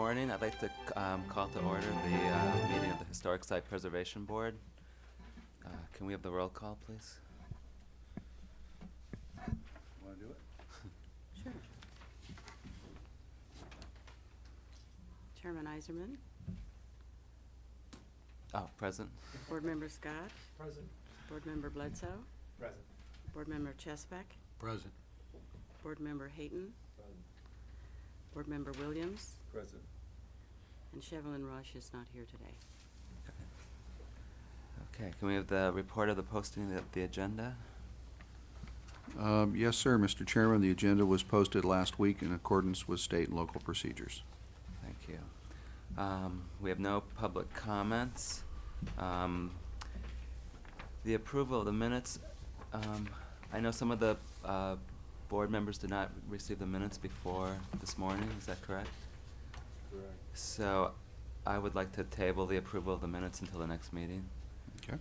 morning. I'd like to call to order the meeting of the Historic Site Preservation Board. Can we have the roll call, please? Want to do it? Sure. Chairman Iserman, Oh, present. Board Member Scott, Present. Board Member Bledsoe, Present. Board Member Chesbeck, Present. Board Member Hayton, Present. Board Member Williams, Present. and Shevelin Rush is not here today. Okay, can we have the report of the posting of the agenda? Yes, sir, Mr. Chairman. The agenda was posted last week in accordance with state and local procedures. Thank you. We have no public comments. The approval of the minutes, I know some of the board members did not receive the minutes before this morning, is that correct? Correct. So I would like to table the approval of the minutes until the next meeting. Okay?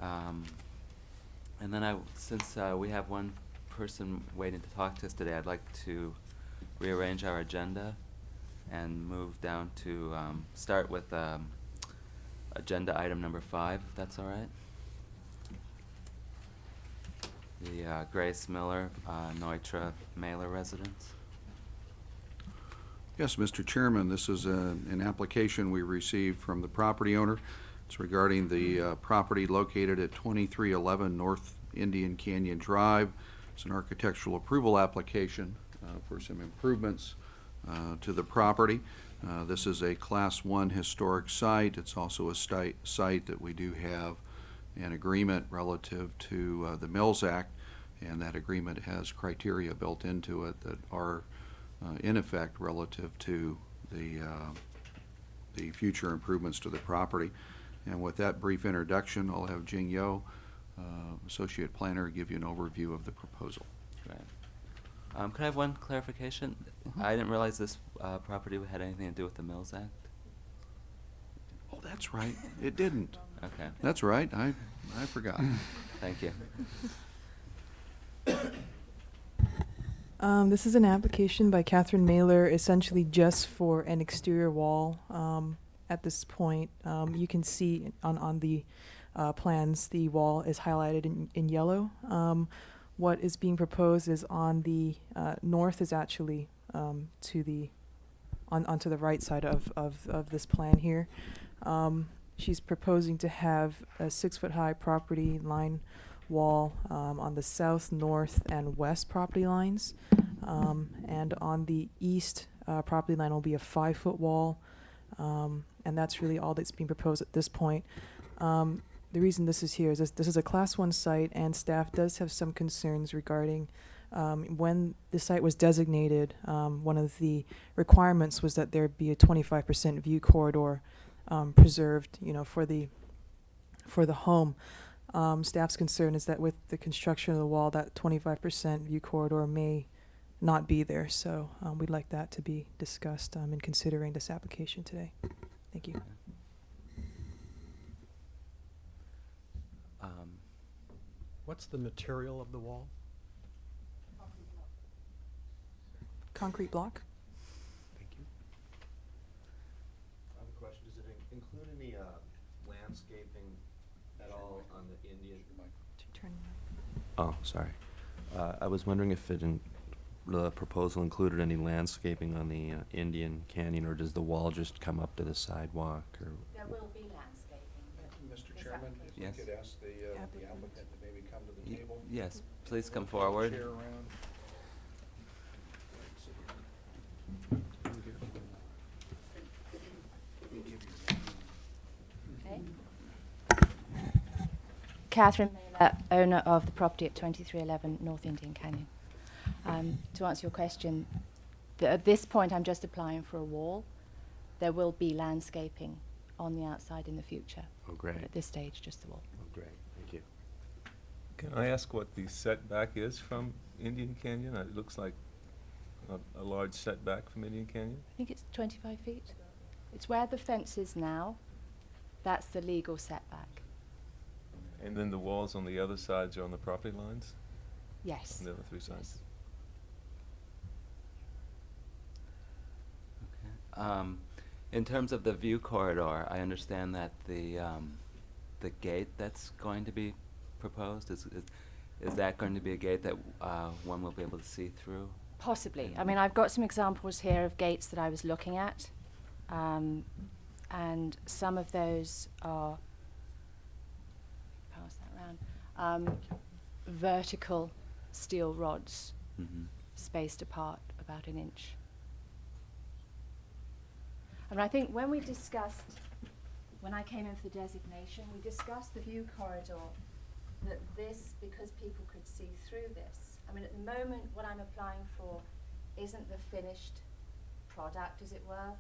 And then since we have one person waiting to talk to us today, I'd like to rearrange our agenda and move down to start with agenda item number 5, if that's all right. The Grace Miller, Neutra Mailer residence. Yes, Mr. Chairman, this is an application we received from the property owner. It's regarding the property located at 2311 North Indian Canyon Drive. It's an architectural approval application for some improvements to the property. This is a Class 1 historic site. It's also a site that we do have an agreement relative to the Mills Act, and that agreement has criteria built into it that are in effect relative to the future improvements to the property. And with that brief introduction, I'll have Jing Yo, Associate Planner, give you an overview of the proposal. Right. Could I have one clarification? I didn't realize this property had anything to do with the Mills Act. Oh, that's right. It didn't. Okay, That's right. I forgot. thank you. This is an application by Catherine Mailer, essentially just for an exterior wall. At this point, you can see on the plans, the wall is highlighted in yellow. What is being proposed is on the north is actually to the onto the right side of this plan here. She's proposing to have a 6-foot-high property line wall on the south, north, and west property lines. And on the east property line will be a 5-foot wall. And that's really all that's being proposed at this point. The reason this is here is this is a Class 1 site, and staff does have some concerns regarding when the site was designated. One of the requirements was that there be a 25% view corridor preserved, for the home. Staff's concern is that with the construction of the wall, that 25% view corridor may not be there. So we'd like that to be discussed in considering this application today. Thank you. What's the material of the wall? Concrete block? Thank you. I have a question. Does it include any landscaping at all on the Indian? Turn. Oh, sorry. I was wondering if the proposal included any landscaping on the Indian Canyon, or does the wall just come up to the sidewalk? Or There will be landscaping, but Mr. this Chairman, if we Yes. could ask the applicant to maybe come to the table. Yes, please come forward. Chair around. okay. Catherine Mailer, owner of the property at 2311 North Indian Canyon. To answer your question, at this point I'm just applying for a wall. There will be landscaping on the outside in the future. Oh, great. But at this stage, just the wall. Oh, great. Thank you. Can I ask what the setback is from Indian Canyon? It looks like a large setback from Indian Canyon. I think it's 25 feet. It's where the fence is now. That's the legal setback. And then the walls on the other sides are on the property lines? Yes. On the other 3 sides? Yes. Okay. In terms of the view corridor, I understand that the gate that's going to be proposed, is that going to be a gate that one will be able to see through? Possibly. I mean, I've got some examples here of gates that I was looking at, and some of those are, pass that around, vertical steel rods Mm-hmm. spaced apart about an inch. And I think when I came in for the designation, we discussed the view corridor, that this, because people could see through this. I mean, at the moment, what I'm applying for isn't the finished product, as it were,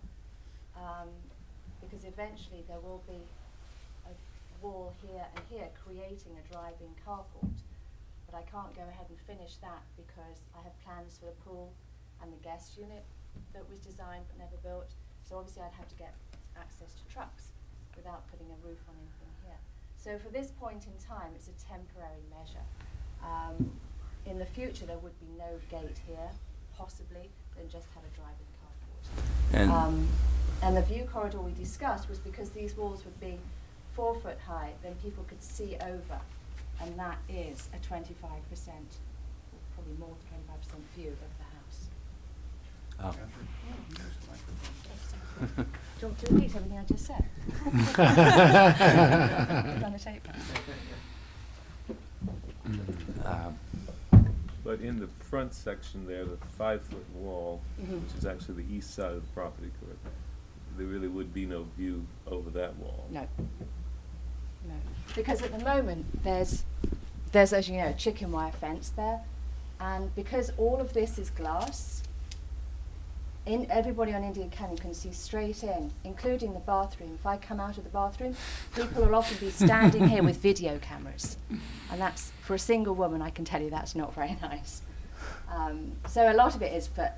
because eventually there will be a wall here and here creating a drive-in carport. But I can't go ahead and finish that because I have plans for the pool and the guest unit that was designed but never built. So obviously I'd have to get access to trucks without putting a roof on anything here. So for this point in time, it's a temporary measure. In the future, there would be no gate here, possibly, then just have a drive-in carport. And the view corridor we discussed was because these walls would be 4 foot high, then people could see over, and that is a 25%, probably more than 25% view of the house. Oh. Catherine, use the microphone. Do you want to repeat everything I just said? It's on the tape. But in the front section there, the 5-foot wall, Mhm. which is actually the east side of the property, correct? There really would be no view over that wall. No. No. Because at the moment, there's, as you know, a chicken wire fence there, and because all of this is glass, everybody on Indian Canyon can see straight in, including the bathroom. If I come out of the bathroom, people will often be standing here with video cameras. And that's, for a single woman, I can tell you that's not very nice. So a lot of it is for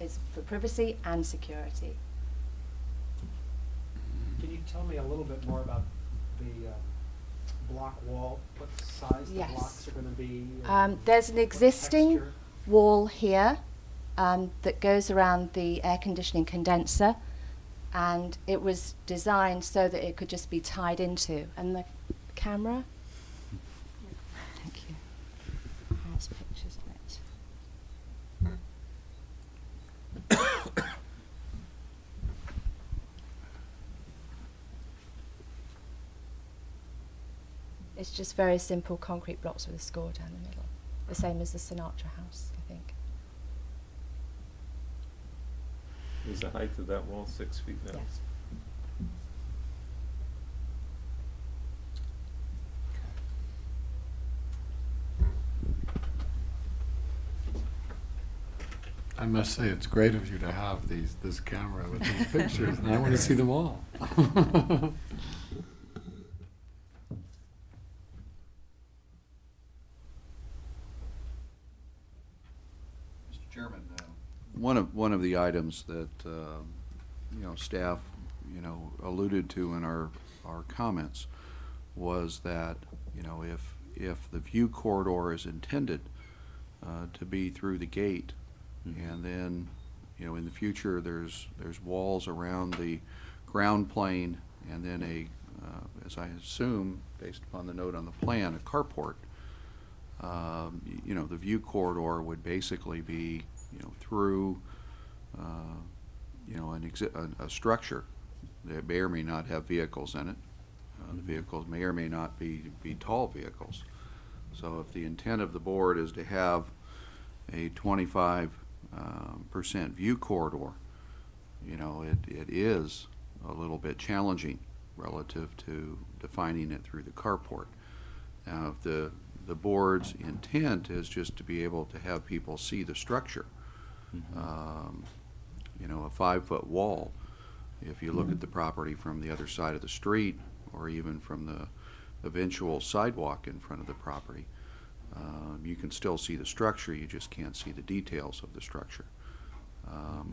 privacy and security. Can you tell me a little bit more about the block wall, what size the Yes. blocks are going to be? There's an what existing texture? wall here that goes around the air conditioning condenser, and it was designed so that it could just be tied into. And the camera, thank you, has pictures of it. It's just very simple concrete blocks with a score down the middle, the same as the Sinatra house, I think. Is the height of that wall 6 feet now? Yes. I must say, it's great of you to have this camera with these pictures, and I want to see them all. Mr. Chairman, one of the items that staff alluded to in our comments was that if the view corridor is intended to be through the gate, and then in the future there's walls around the ground plane, and then as I assume based upon the note on the plan, a carport. The view corridor would basically be through a structure that may or may not have vehicles in it. The vehicles may or may not be tall vehicles. So if the intent of the board is to have a 25% view corridor, it is a little bit challenging relative to defining it through the carport. Now, if the board's intent is just to be able to have people see the structure, a 5-foot wall, if you look at the property from the other side of the street, or even from the eventual sidewalk in front of the property, you can still see the structure, you just can't see the details of the structure.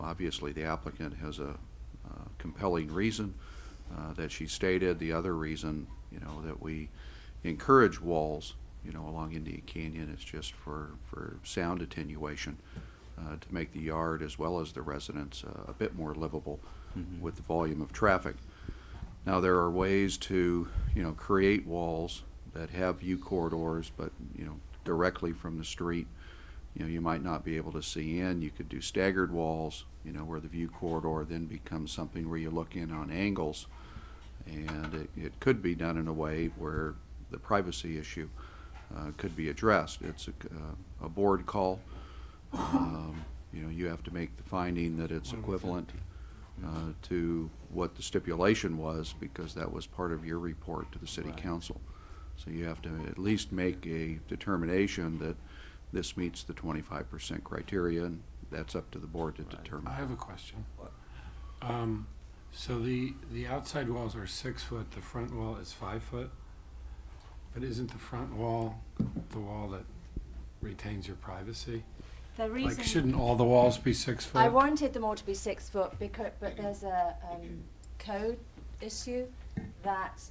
Obviously, the applicant has a compelling reason that she stated. The other reason, that we encourage walls, along Indian Canyon is just for sound attenuation, to make the yard as well as the residents a bit more livable Mhm. with the volume of traffic. Now, there are ways to, create walls that have view corridors, but, directly from the street, you might not be able to see in. You could do staggered walls, where the view corridor then becomes something where you look in on angles. And it could be done in a way where the privacy issue could be addressed. It's a board call. You have to make the finding that it's equivalent to what the stipulation was, because that was part of your report to the city Right. council. So you have to at least make a determination that this meets the 25% criteria, and that's up to the board to determine. I have a question. So the outside walls are 6 foot, the front wall is 5 foot, but isn't the front wall the wall that retains your privacy? The reason Like, shouldn't all the walls be 6 foot? I wanted them all to be 6 foot, but there's a code issue that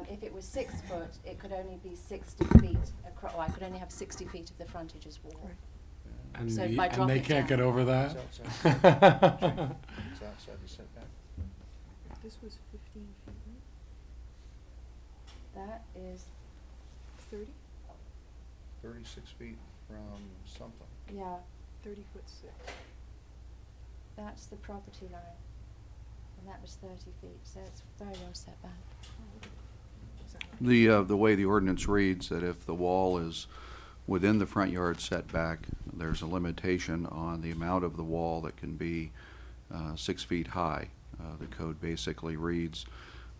if it was 6 foot, it could only be 60 feet across. Well, I could only have 60 feet of the frontage as wall. Right. And, So y- by and they dropping can't down. get over that? It's outside. It's outside the setback. This was 15 feet, right? That is, 30? 36 feet from something. yeah, 30 foot 6. that's the property line. And that was 30 feet, so it's very well set back. The way the ordinance reads, that if the wall is within the front yard setback, there's a limitation on the amount of the wall that can be 6 feet high. The code basically reads,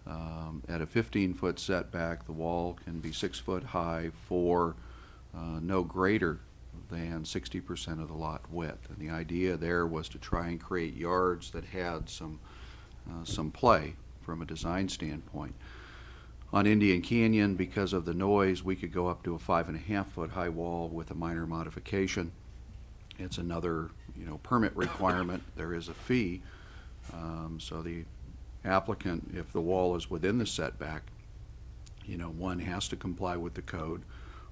at a 15-foot setback, the wall can be 6 foot high for no greater than 60% of the lot width. And the idea there was to try and create yards that had some play from a design standpoint. On Indian Canyon, because of the noise, we could go up to a 5.5-foot high wall with a minor modification. It's another, permit requirement. There is a fee. So the applicant, if the wall is within the setback, one has to comply with the code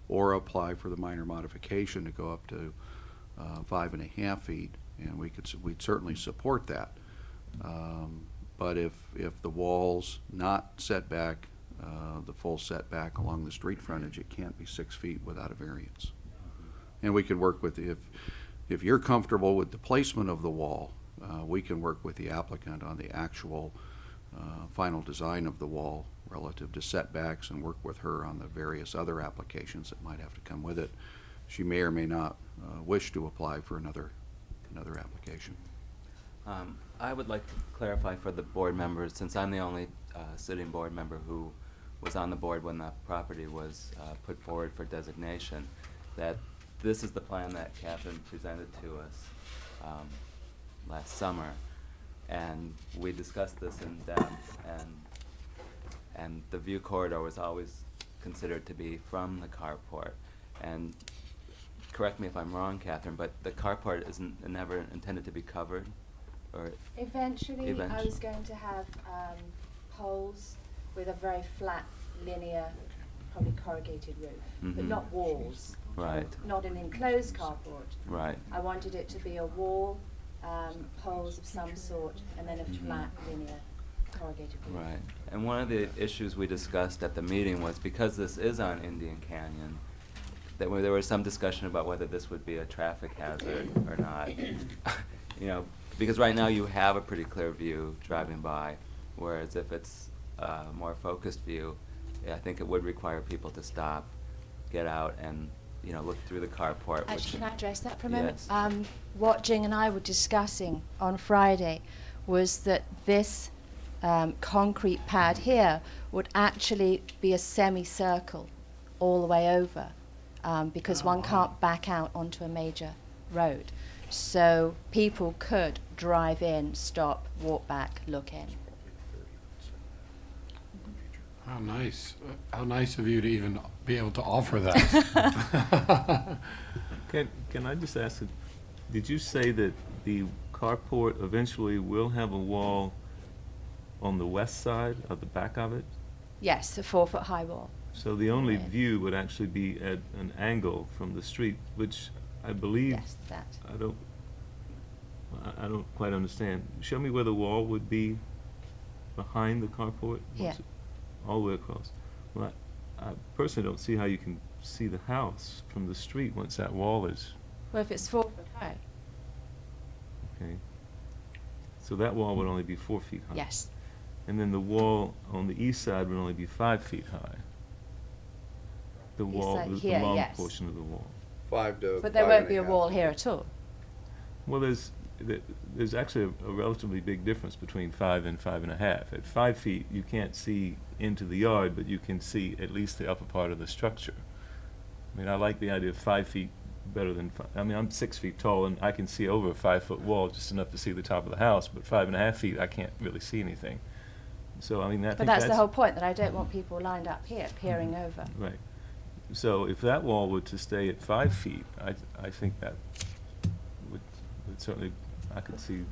or apply for the minor modification to go up to 5.5 feet, and we'd certainly support that. But if the wall's not set back, the full setback along the street frontage, it can't be 6 feet without a variance. And we could work with, if you're comfortable with the placement of the wall, we can work with the applicant on the actual final design of the wall relative to setbacks, and work with her on the various other applications that might have to come with it. She may or may not wish to apply for another application. I would like to clarify for the board members, since I'm the only sitting board member who was on the board when that property was put forward for designation, that this is the plan that Catherine presented to us last summer, and we discussed this in depth, and the view corridor was always considered to be from the carport. And correct me if I'm wrong, Catherine, but the carport isn't never intended to be covered, or Eventually, I Eventually. was going to have poles with a very flat, linear, probably corrugated roof, but Mhm. not walls. Right. Not an enclosed carport. right. I wanted it to be a wall, poles of some sort, and then a Mhm. flat, linear, corrugated roof. Right. And one of the issues we discussed at the meeting was, because this is on Indian Canyon, that there was some discussion about whether this would be a traffic hazard or not. Because right now you have a pretty clear view driving by, whereas if it's a more focused view, I think it would require people to stop, get out, and, look through the carport, which... Actually, can I address that for a moment? Yes. What Jing and I were discussing on Friday was that this concrete pad here would actually be a semicircle all the way over, because one can't back out onto a major road. So people could drive in, stop, walk back, look in. How nice. How nice of you to even be able to offer that. Can I just ask, did you say that the carport eventually will have a wall on the west side of the back of it? Yes, a 4-foot high wall. So the only Yeah. view would actually be at an angle from the street, which I believe, Yes, that. I don't, I don't quite understand. Show me where the wall would be behind the carport? Here. What's it- All the way across. Well, I personally don't see how you can see the house from the street once that wall is, Well, if it's 4 foot high, okay? So that wall would only be 4 feet high? yes. And then the wall on the east side would only be 5 feet high? The East wall, side the here, long yes. portion of the wall? 5 to But there 5 won't and be a half. wall here at all. Well, there's actually a relatively big difference between 5 and 5.5. At 5 feet, you can't see into the yard, but you can see at least the upper part of the structure. I mean, I like the idea of 5 feet better than I mean, I'm 6 feet tall, and I can see over a 5-foot wall just enough to see the top of the house, but 5.5 feet, I can't really see anything. So, I mean, I But think that's the whole point, that I don't want people lined up here, peering over. Right. So if that wall were to stay at 5 feet, I think that would certainly, I could see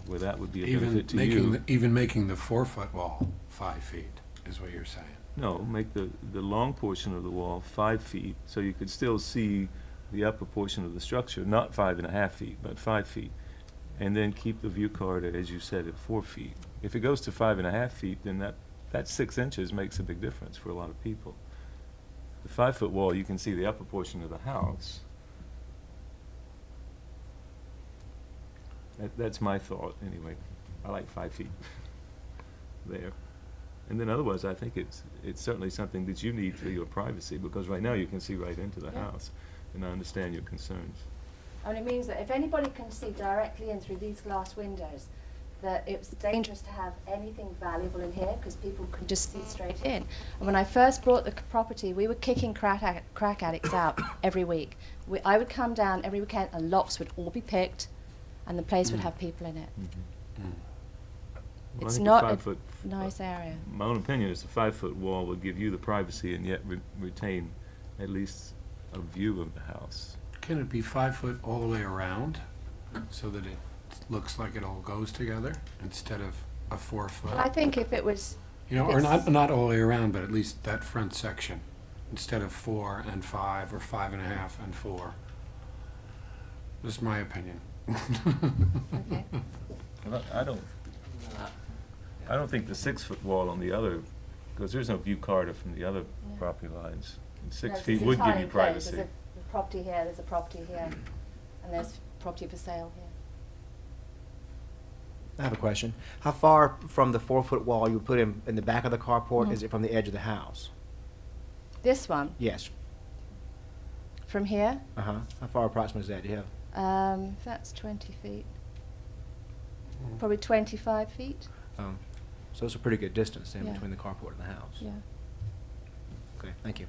where that would be a benefit to you. Even making the 4-foot wall 5 feet is what you're saying. No, make the long portion of the wall 5 feet, so you could still see the upper portion of the structure, not 5.5 feet, but 5 feet. And then keep the view corridor, as you said, at 4 feet. If it goes to 5.5 feet, then that 6 inches makes a big difference for a lot of people. The 5-foot wall, you can see the upper portion of the house. That's my thought, anyway. I like 5 feet there. And then otherwise, I think it's certainly something that you need for your privacy, because right now you can see right into the Yeah. house, and I understand your concerns. And it means that if anybody can see directly in through these glass windows, that it's dangerous to have anything valuable in here, because people can just see straight in. And when I first bought the property, we were kicking crack addicts out every week. I would come down every weekend, and locks would all be picked, and the place would have people in it. Well, I It's think not a 5-foot nice area. My own opinion is the 5-foot wall would give you the privacy and yet retain at least a view of the house. Can it be 5 foot all the way around so that it looks like it all goes together instead of a 4 foot? I think if it was, You know, or it's- not all the way around, but at least that front section, instead of 4 and 5 or 5.5 and 4. Just my opinion. okay. Well, I don't think the 6-foot wall on the other, because there's no view corridor from the other Yeah. property lines. And No, 6 it's feet would give entirely you closed. privacy. There's a property here, there's a property here, and there's property for sale here. I have a question. How far from the 4-foot wall you put in the back of the carport is it from the edge of the house? This one, Yes. from here, Uh-huh. How far approximately is that? Do you have? that's 20 feet. Probably 25 feet. So it's a pretty good distance then Yeah. between the carport and the house. Yeah. Okay, thank you.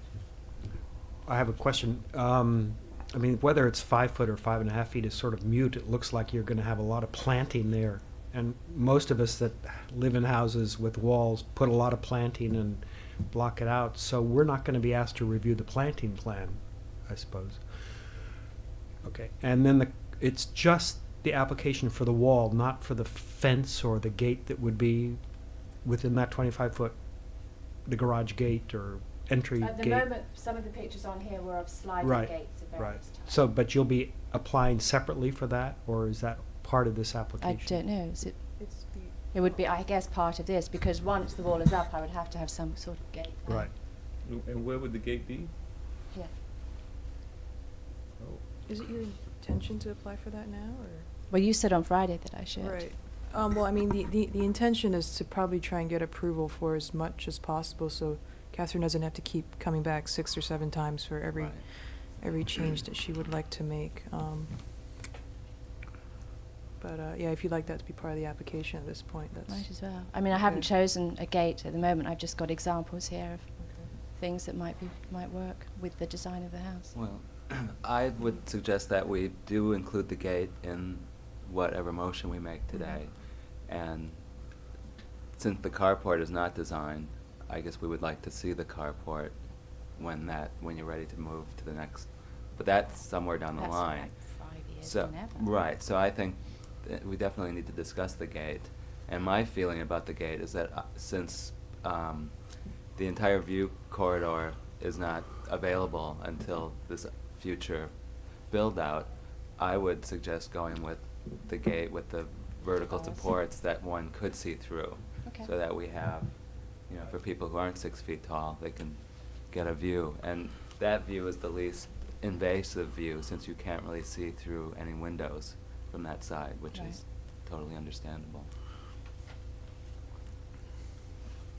I have a question. I mean, whether it's 5 foot or 5.5 feet is sort of mute. It looks like you're gonna have a lot of planting there. And most of us that live in houses with walls put a lot of planting and block it out. So we're not gonna be asked to review the planting plan, I suppose. Okay, and then it's just the application for the wall, not for the fence or the gate that would be within that 25-foot, the garage gate or entry At the gate. moment, some of the pictures on here were of sliding Right, gates of right. various types. So, but you'll be applying separately for that, or is that part of this I application? don't know, is it, It's it would be, I guess, part of this, because once the wall is up, I would have to have some sort of gate there. Right. And where would the gate be? Here. Is it your intention to apply for that now, or? Well, you said on Friday that I should. Right. Well, I mean, the intention is to probably try and get approval for as much as possible, so Catherine doesn't have to keep coming back 6 or 7 times for Right. every change that she would like to make. But, yeah, if you'd like that to be part of the application at this point, that's. Might as well. I mean, I haven't Okay. chosen a gate at the moment. I've just got examples here of things that might work with the design of the house. Well, I would suggest that we do include the gate in whatever motion we make today. And since the carport is not designed, I guess we would like to see the carport when you're ready to move to the next, but that's somewhere down the That's line. like 5 years, So, whenever. right, so I think that we definitely need to discuss the gate. And my feeling about the gate is that since the entire view corridor is not available until this future build-out, I would suggest going with the gate with the vertical Oh, I see. supports that one could see through. Okay. So that we have, for people who aren't 6 feet tall, they can get a view. And that view is the least invasive view, since you can't really see through any windows from that side, which Right. is totally understandable.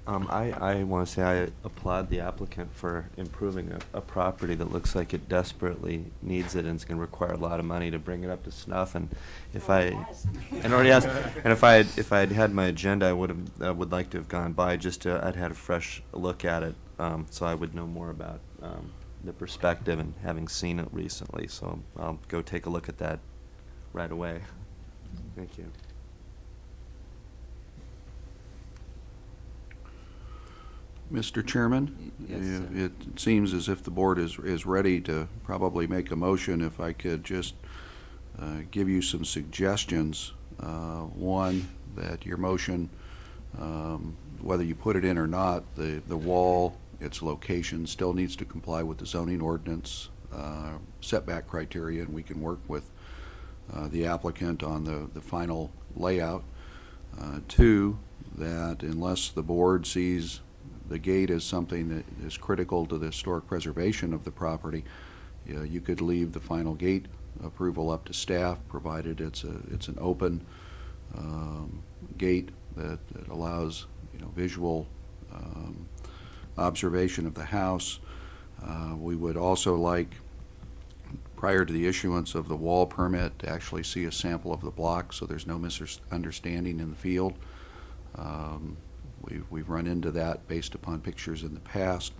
I want to say I applaud the applicant for improving a property that looks like it desperately needs it, and it's going to require a lot of money to bring it up to snuff. And if I, and already has, and if I had had my agenda, I would like to have gone by just to, I'd had a fresh look at it, so I would know more about the perspective and having seen it recently. So I'll go take a look at that right away. Thank you. Mr. Chairman? Yes, sir. It seems as if the board is ready to probably make a motion. If I could just give you some suggestions. One, that your motion, whether you put it in or not, the wall, its location still needs to comply with the zoning ordinance setback criteria, and we can work with the applicant on the final layout. Two, that unless the board sees the gate as something that is critical to the historic preservation of the property, you could leave the final gate approval up to staff, provided it's an open gate that allows visual observation of the house. We would also like, prior to the issuance of the wall permit, to actually see a sample of the block so there's no misunderstanding in the field. We've run into that based upon pictures in the past,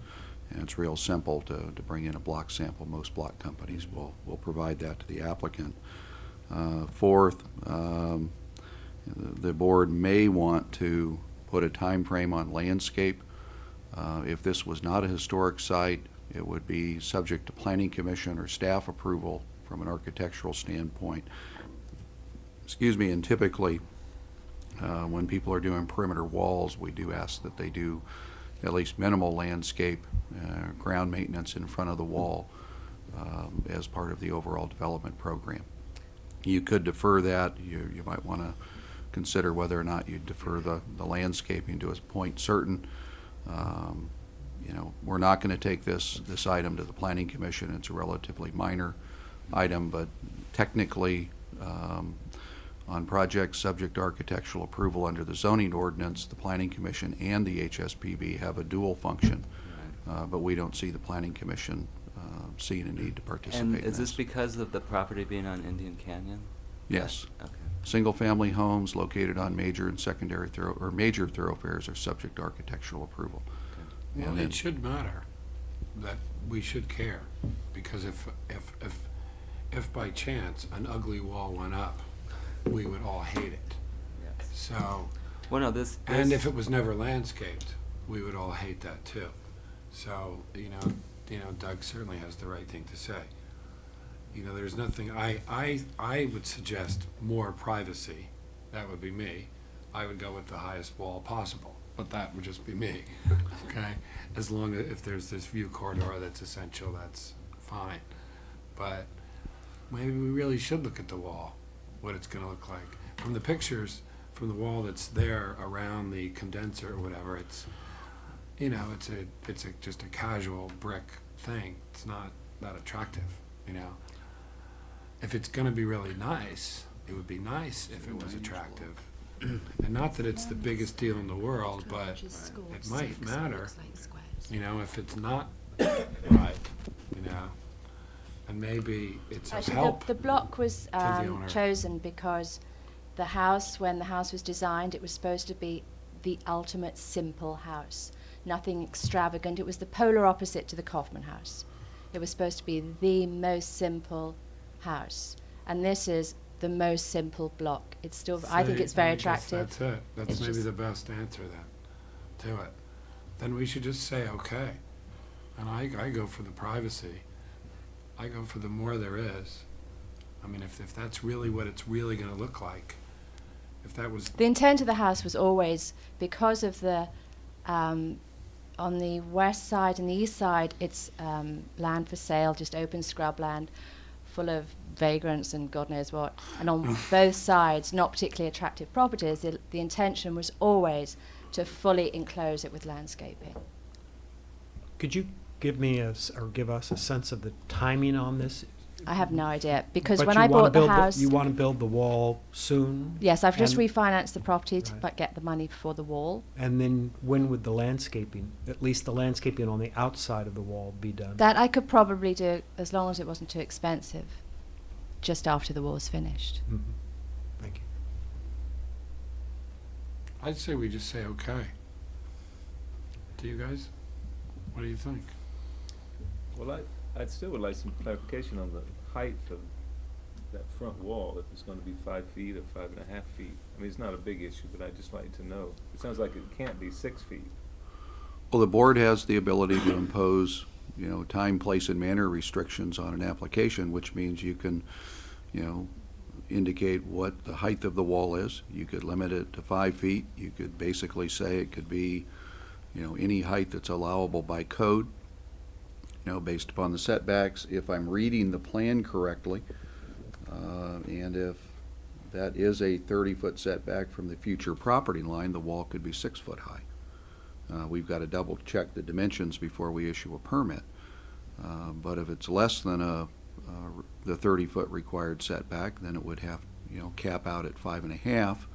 and it's real simple to bring in a block sample. Most block companies will provide that to the applicant. Fourth, the board may want to put a time frame on landscape. If this was not a historic site, it would be subject to planning commission or staff approval from an architectural standpoint. Excuse me, and typically when people are doing perimeter walls, we do ask that they do at least minimal landscape, ground maintenance in front of the wall as part of the overall development program. You could defer that. You might want to consider whether or not you defer the landscaping to a point certain. We're not going to take this item to the planning commission. It's a relatively minor item, but technically on projects subject to architectural approval under the zoning ordinance, the planning commission and the HSPB have a dual function, but we don't see the planning commission seeing a need to participate And in is this because of the property being on Indian Canyon? Yes. Okay. Single-family homes located on major and secondary major thoroughfares are subject to architectural approval. Well, And then- it should matter, that we should care, because if by chance an ugly wall went up, we would all hate it. Yes. So, Well, no, this. and if it was never landscaped, we would all hate that too. So, Doug certainly has the right thing to say. There's nothing, I would suggest more privacy. That would be me. I would go with the highest wall possible, but that would just be me, okay? As long as, if there's this view corridor that's essential, that's fine. But maybe we really should look at the wall, what it's gonna look like. From the pictures, from the wall that's there around the condenser or whatever, it's just a casual brick thing. It's not that attractive, If it's gonna be really nice, it would be nice if it was attractive. And not that it's the biggest deal in the world, but it might matter, if it's not right, and maybe it's of Actually, help. the block was the owner. chosen because the house, when the house was designed, it was supposed to be the ultimate simple house. Nothing extravagant. It was the polar opposite to the Kaufman house. It was supposed to be the most simple house. And this is the most simple block. It's still, I think See, it's very I guess attractive. That's it. That's It's maybe just- the best answer then, to it. Then we should just say, okay. And I go for the privacy. I go for the more there is. I mean, if that's really what it's really gonna look like, if that was, The intent of the house was always, because of the, on the west side and the east side, it's land for sale, just open scrub land, full of vagrants and God knows what. And on both sides, not particularly attractive properties, the intention was always to fully enclose it with landscaping. Could you give me or give us a sense of the timing on this? I have no idea, because But when you I wanna bought the build house... You want to build the wall soon? Yes, I've just And- refinanced the property to Right. get the money for the wall. And then when would the landscaping, at least the landscaping on the outside of the wall, be done? That I could probably do, as long as it wasn't too expensive, just after the wall's finished. Mhm. Thank you. I'd say we just say okay. Do you guys? What do you think? Well, I still would like some clarification on the height of that front wall, if it's gonna be 5 feet or 5.5 feet. I mean, it's not a big issue, but I'd just like to know. It sounds like it can't be 6 feet. Well, the board has the ability to impose, time, place, and manner restrictions on an application, which means you can, indicate what the height of the wall is. You could limit it to 5 feet. You could basically say it could be, any height that's allowable by code, based upon the setbacks. If I'm reading the plan correctly, and if that is a 30-foot setback from the future property line, the wall could be 6 foot high. We've got to double check the dimensions before we issue a permit. But if it's less than the 30-foot required setback, then it would have, cap out at 5.5.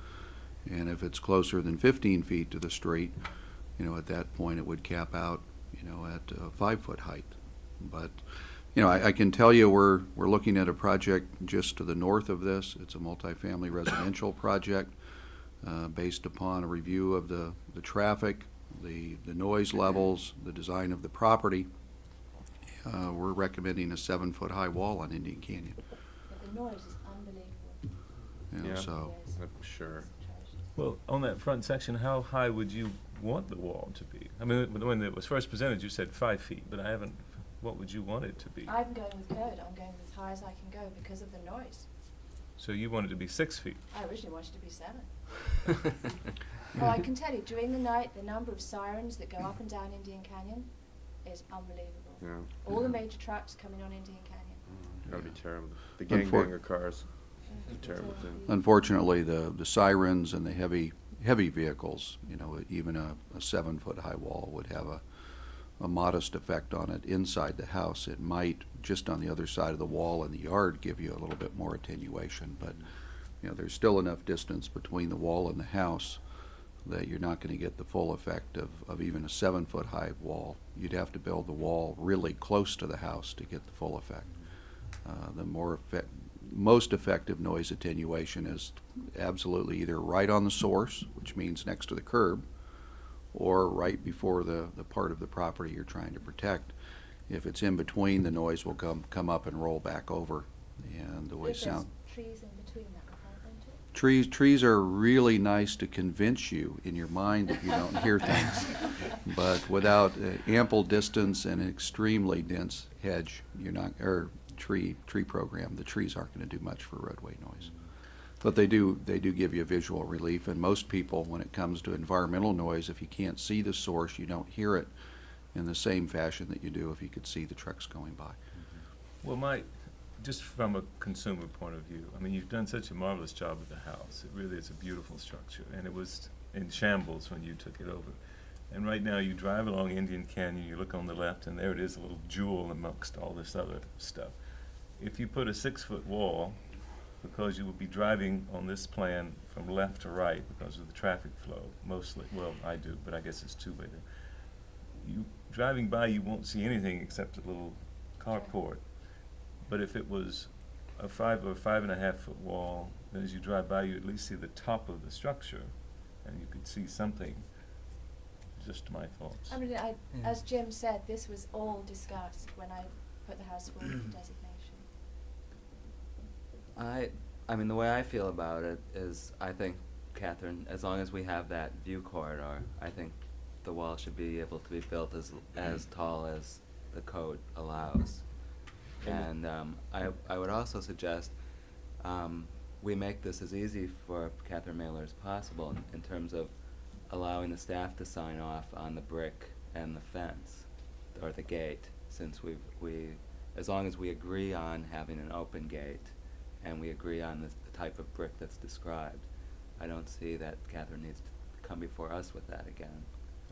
And if it's closer than 15 feet to the street, at that point it would cap out, at 5 foot height. But, I can tell you we're looking at a project just to the north of this. It's a multifamily residential project based upon a review of the traffic, the noise levels, the design of the property. We're recommending a 7 foot high wall on Indian Canyon. But the noise is unbelievable. Yeah. So, I'm sure. Well, on that front section, how high would you want the wall to be? I mean, when it was first presented, you said 5 feet, but I haven't, what would you want it to be? I'm going with code. I'm going as high as I can go because of the noise. So you want it to be 6 feet? I originally wanted it to be 7. Oh, I can tell you, during the night, the number of sirens that go up and down Indian Canyon is unbelievable. Yeah. All the major trucks coming on Indian Canyon. That would be terrible. The Unfor- gangbanger cars. It's a terrible thing. unfortunately, the sirens and the heavy vehicles, even a 7 foot high wall would have a modest effect on it inside the house. It might, just on the other side of the wall in the yard, give you a little bit more attenuation, but, there's still enough distance between the wall and the house that you're not going to get the full effect of even a 7 foot high wall. You'd have to build the wall really close to the house to get the full effect. Most effective noise attenuation is absolutely either right on the source, which means next to the curb, or right before the part of the property you're trying to protect. If it's in between, the noise will come up and roll back over, and the way If there's sound. trees in between that will help, won't it? Trees are really nice to convince you in your mind that you don't hear things. But without ample distance and an extremely dense hedge, tree program, the trees aren't going to do much for roadway noise. But they do give you visual relief, and most people, when it comes to environmental noise, if you can't see the source, you don't hear it in the same fashion that you do if you could see the trucks going by. Well, just from a consumer point of view, I mean, you've done such a marvelous job with the house. It really is a beautiful structure, and it was in shambles when you took it over. And right now, you drive along Indian Canyon, you look on the left, and there it is, a little jewel amongst all this other stuff. If you put a 6 foot wall, because you will be driving on this plan from left to right because of the traffic flow, mostly, well, I do, but I guess it's two-way there. Driving by, you won't see anything except a little carport. But if it was a 5 or 5.5 foot wall, then as you drive by, you at least see the top of the structure, and you could see something. Just my thoughts. I mean, as Jim said, this was all discussed when I put the house forward for designation. I mean, the way I feel about it is, I think, Catherine, as long as we have that view corridor, I think the wall should be able to be built as tall as the code allows. And I would also suggest we make this as easy for Catherine Mailer as possible in terms of allowing the staff to sign off on the brick and the fence, or the gate, since we as long as we agree on having an open gate and we agree on the type of brick that's described, I don't see that Catherine needs to come before us with that again.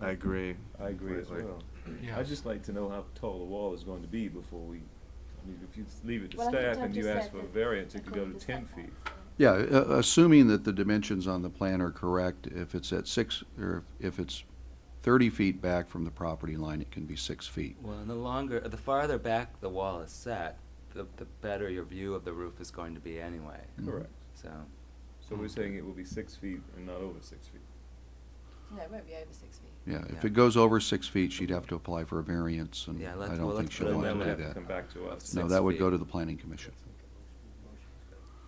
I agree. I agree as completely. well. Yeah. I'd just like to know how tall the wall is going to be before we, I mean, if you leave it to Well, I think staff Doug and you just ask said for a that variance, it could go according to to 10 setbacks, feet. yeah. Yeah, assuming that the dimensions on the plan are correct, if it's at 6, or if it's 30 feet back from the property line, it can be 6 feet. Well, and the farther back the wall is set, the better your view of the roof is going to be anyway. Correct. So, So we're saying it will be 6 feet and not over 6 feet. No, it won't be over 6 feet. Yeah, if Yeah. it goes over 6 feet, she'd have to apply for a variance, and Yeah, I well, don't think let's she'll put it want in to there. do Have to come that. back to us. No, 6 that would go feet. to the planning commission.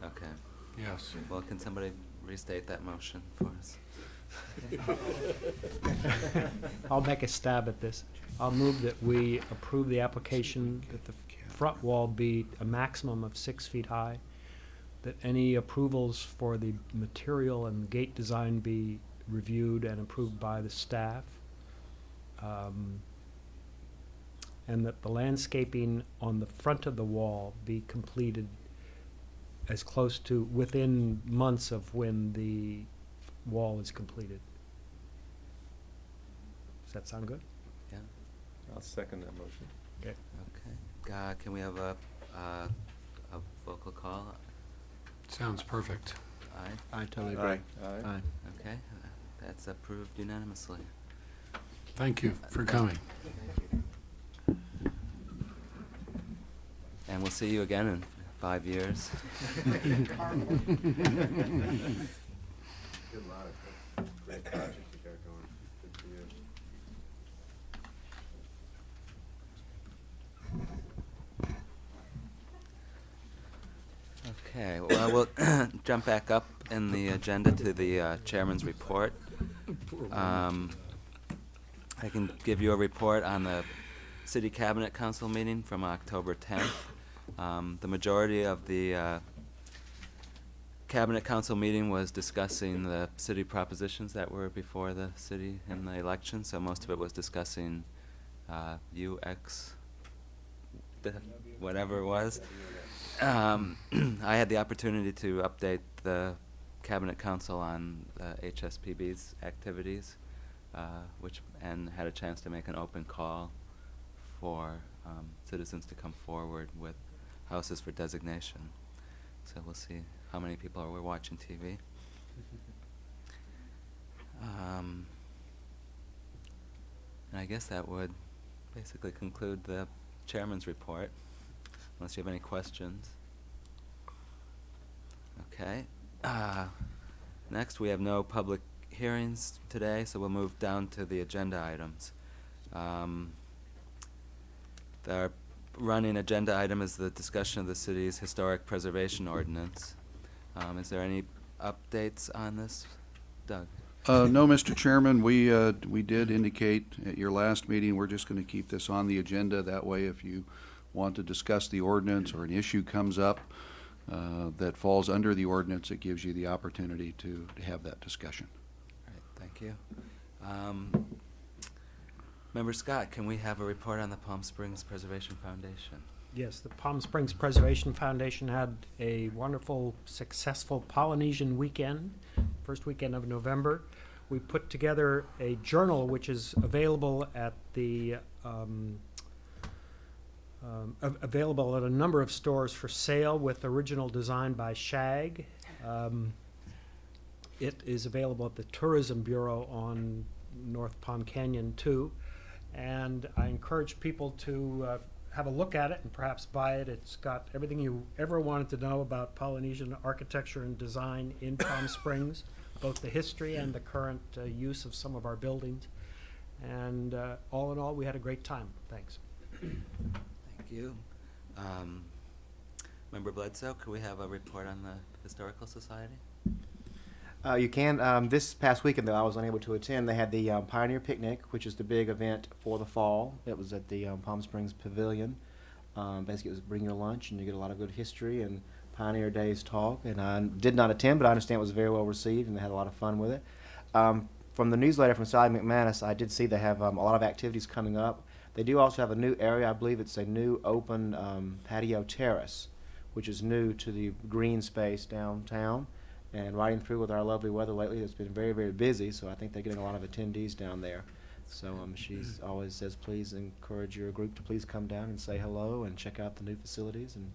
okay. Yes. Well, can somebody restate that motion for us? I'll make a stab at this. I'll move that we approve the application that the front wall be a maximum of 6 feet high, that any approvals for the material and gate design be reviewed and approved by the staff, and that the landscaping on the front of the wall be completed as close to within months of when the wall is completed. Does that sound good? Yeah, I'll second that motion. Okay. okay. Can we have a vocal call? Sounds perfect. Aye? I totally Aye. Aye. Okay, that's approved unanimously. Thank you for coming. And we'll see you again in 5 years. Good lot of great projects you got going. Good for you. Okay, well, we'll jump back up in the agenda to the chairman's report. I can give you a report on the City Cabinet Council meeting from October 10th. The majority of the Cabinet Council meeting was discussing the city propositions that were before the city in the election, so most of it was discussing UX, whatever it was. I had the opportunity to update the Cabinet Council on HSPB's activities, and had a chance to make an open call for citizens to come forward with houses for designation. So we'll see how many people were watching TV. And I guess that would basically conclude the chairman's report, unless you have any questions. Okay. Next, we have no public hearings today, so we'll move down to the agenda items. Our running agenda item is the discussion of the city's historic preservation ordinance. Is there any updates on this, Doug? No, Mr. Chairman, we did indicate at your last meeting, we're just going to keep this on the agenda. That way, if you want to discuss the ordinance or an issue comes up that falls under the ordinance, it gives you the opportunity to have that discussion. All right, thank you. Member Scott, can we have a report on the Palm Springs Preservation Foundation? Yes, the Palm Springs Preservation Foundation had a wonderful, successful Polynesian weekend, first weekend of November. We put together a journal which is available at the available at a number of stores for sale, with original design by Shag. It is available at the Tourism Bureau on North Palm Canyon too, and I encourage people to have a look at it and perhaps buy it. It's got everything you ever wanted to know about Polynesian architecture and design in Palm Springs, both the history and the current use of some of our buildings. And all in all, we had a great time. Thanks. Thank you. Member Bledsoe, could we have a report on the Historical Society? You can. This past weekend, though, I was unable to attend. They had the Pioneer Picnic, which is the big event for the fall. It was at the Palm Springs Pavilion. Basically, it was bring your lunch, and you get a lot of good history and Pioneer Days talk. And I did not attend, but I understand it was very well received, and they had a lot of fun with it. From the newsletter from Sally McManus, I did see they have a lot of activities coming up. They do also have a new area, I believe it's a new open patio terrace, which is new to the green space downtown. And riding through with our lovely weather lately, it's been very, very busy, so I think they're getting a lot of attendees down there. So she's always says, please encourage your group to please come down and say hello and check out the new facilities and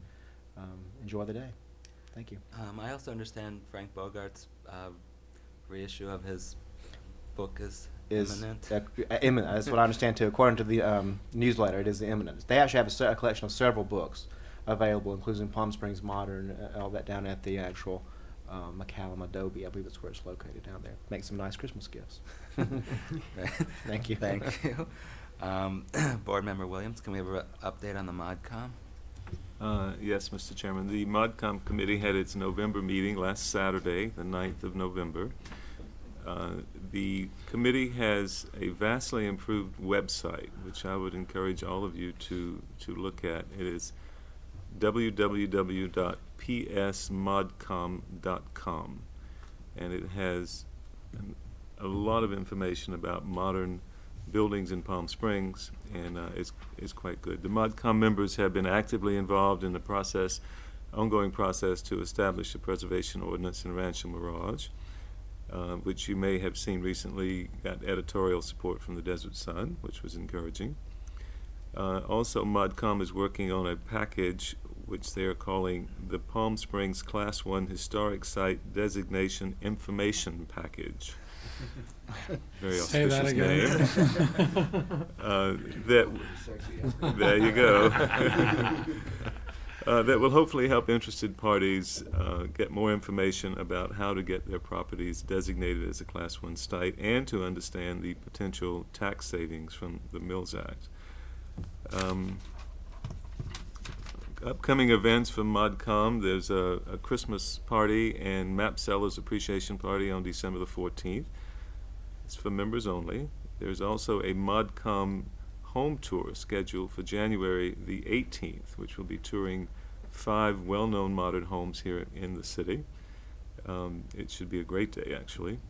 enjoy the day. Thank you. I also understand Frank Bogart's reissue of his book is imminent. Imminent. That's what I understand too. According to the newsletter, it is imminent. They actually have a collection of several books available, including Palm Springs Modern, all that down at the actual McCallum Adobe. I believe that's where it's located down there. Make some nice Christmas gifts. Thank you. Thank you. Board Member Williams, can we have an update on the ModCom? Yes, Mr. Chairman. The ModCom committee had its November meeting last Saturday, the 9th of November. The committee has a vastly improved website, which I would encourage all of you to look at. It is www.psmodcom.com, and it has a lot of information about modern buildings in Palm Springs, and it's quite good. The ModCom members have been actively involved in the ongoing process to establish a preservation ordinance in Rancho Mirage, which you may have seen recently got editorial support from the Desert Sun, which was encouraging. Also, ModCom is working on a package which they are calling the Palm Springs Class 1 Historic Site Designation Information Package. Very Say that auspicious again. name. There you go. That will hopefully help interested parties get more information about how to get their properties designated as a Class 1 site and to understand the potential tax savings from the Mills Act. Upcoming events from ModCom, there's a Christmas party and map sellers appreciation party on December the 14th. It's for members only. There's also a ModCom home tour scheduled for January the 18th, which will be touring 5 well-known modern homes here in the city. It should be a great day, actually.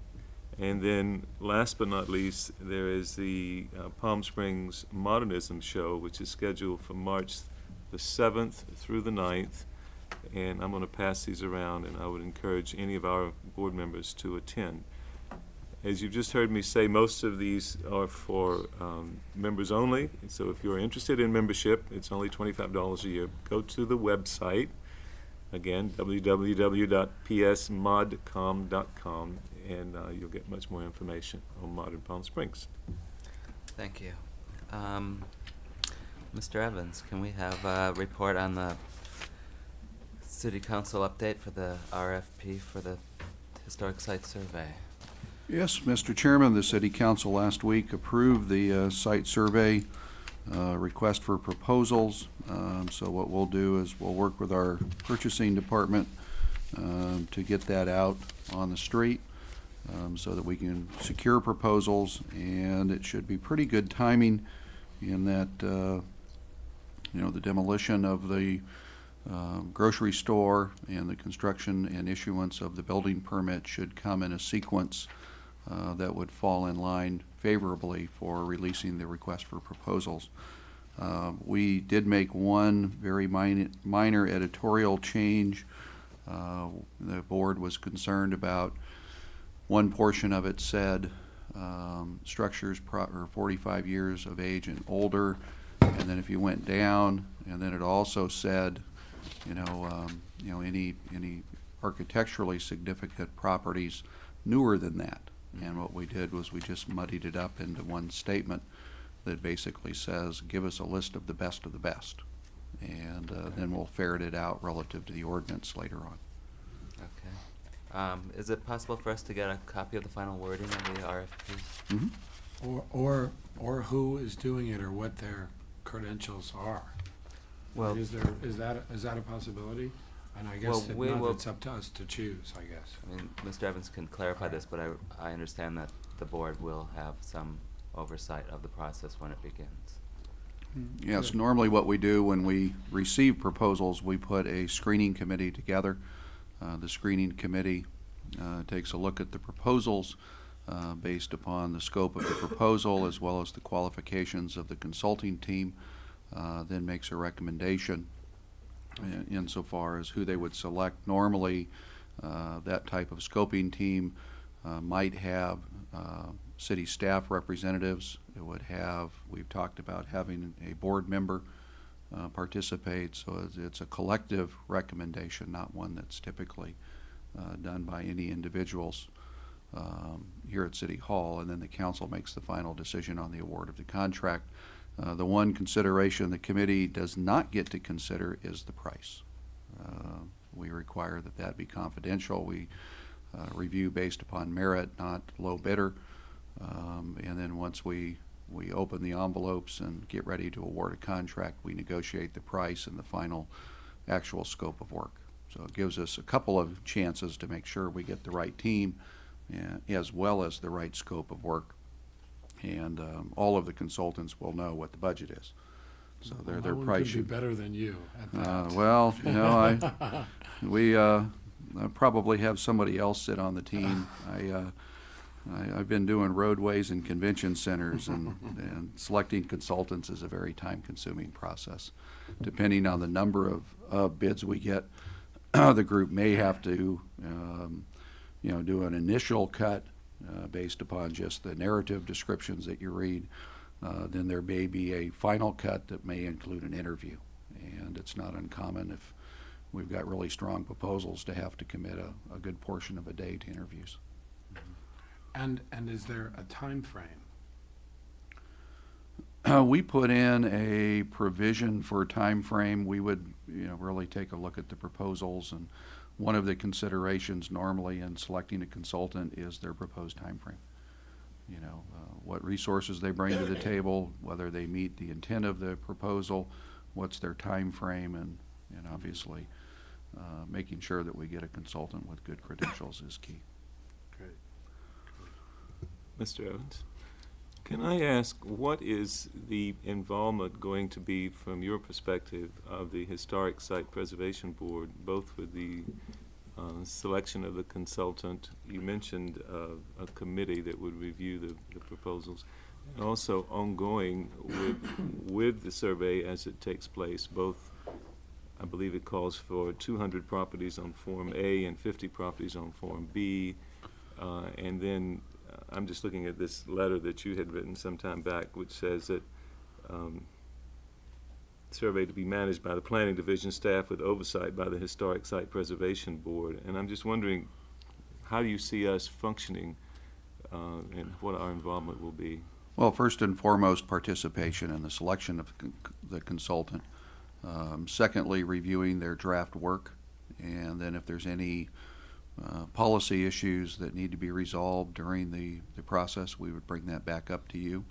And then, last but not least, there is the Palm Springs Modernism Show, which is scheduled for March the 7th through the 9th. And I'm going to pass these around, and I would encourage any of our board members to attend. As you've just heard me say, most of these are for members only. So if you're interested in membership, it's only $25 a year. Go to the website, again, www.psmodcom.com, and you'll get much more information on modern Palm Springs. Thank you. Mr. Evans, can we have a report on the City Council update for the RFP for the Historic Site Survey? Yes, Mr. Chairman, the City Council last week approved the site survey request for proposals. So what we'll do is we'll work with our purchasing department to get that out on the street so that we can secure proposals, and it should be pretty good timing in that the demolition of the grocery store and the construction and issuance of the building permit should come in a sequence that would fall in line favorably for releasing the request for proposals. We did make one very minor editorial change. The board was concerned about one portion of it said structures are 45 years of age and older, and then if you went down, and then it also said, any architecturally significant properties newer than that. And what we did was we just muddied it up into one statement that basically says, give us a list of the best, and then we'll ferret it out relative to the ordinance later on. Okay. Is it possible for us to get a copy of the final wording of the RFP? Mm-hmm. Or who is doing it, or what their credentials are? Well, Is that a possibility? And I guess it's up to us to choose, I guess. I mean, Mr. Evans can clarify this, but I understand that the board will have some oversight of the process when it begins. Yes, normally what we do when we receive proposals, we put a screening committee together. The screening committee takes a look at the proposals, based upon the scope of the proposal as well as the qualifications of the consulting team, then makes a recommendation insofar as who they would select. Normally, that type of scoping team might have city staff representatives. It would have, we've talked about having a board member participate, so it's a collective recommendation, not one that's typically done by any individuals here at City Hall, and then the council makes the final decision on the award of the contract. The one consideration the committee does not get to consider is the price. We require that that be confidential. We review based upon merit, not low bidder. And then once we open the envelopes and get ready to award a contract, we negotiate the price and the final actual scope of work. So it gives us a couple of chances to make sure we get the right team as well as the right scope of work. And all of the consultants will know what the budget is. So their No one price could should be better than you at that. well, you know, we probably have somebody else sit on the team. I've been doing roadways and convention centers, and selecting consultants is a very time-consuming process. Depending on the number of bids we get, the group may have to, do an initial cut based upon just the narrative descriptions that you read. Then there may be a final cut that may include an interview, and it's not uncommon if we've got really strong proposals to have to commit a good portion of a day to interviews. And is there a time frame? We put in a provision for time frame. We would, really take a look at the proposals, and one of the considerations normally in selecting a consultant is their proposed time frame. What resources they bring to the table, whether they meet the intent of the proposal, what's their time frame, and obviously making sure that we get a consultant with good credentials is key. Great. Mr. Evans, can I ask, what is the involvement going to be from your perspective of the Historic Site Preservation Board, both with the selection of the consultant? You mentioned a committee that would review the proposals, and also ongoing with the survey as it takes place, both, I believe it calls for 200 properties on Form A and 50 properties on Form B, and then I'm just looking at this letter that you had written some time back, which says that survey to be managed by the Planning Division staff with oversight by the Historic Site Preservation Board. And I'm just wondering, how do you see us functioning and what our involvement will be? Well, first and foremost, participation in the selection of the consultant. Secondly, reviewing their draft work. And then if there's any policy issues that need to be resolved during the process, we would bring that back up to you.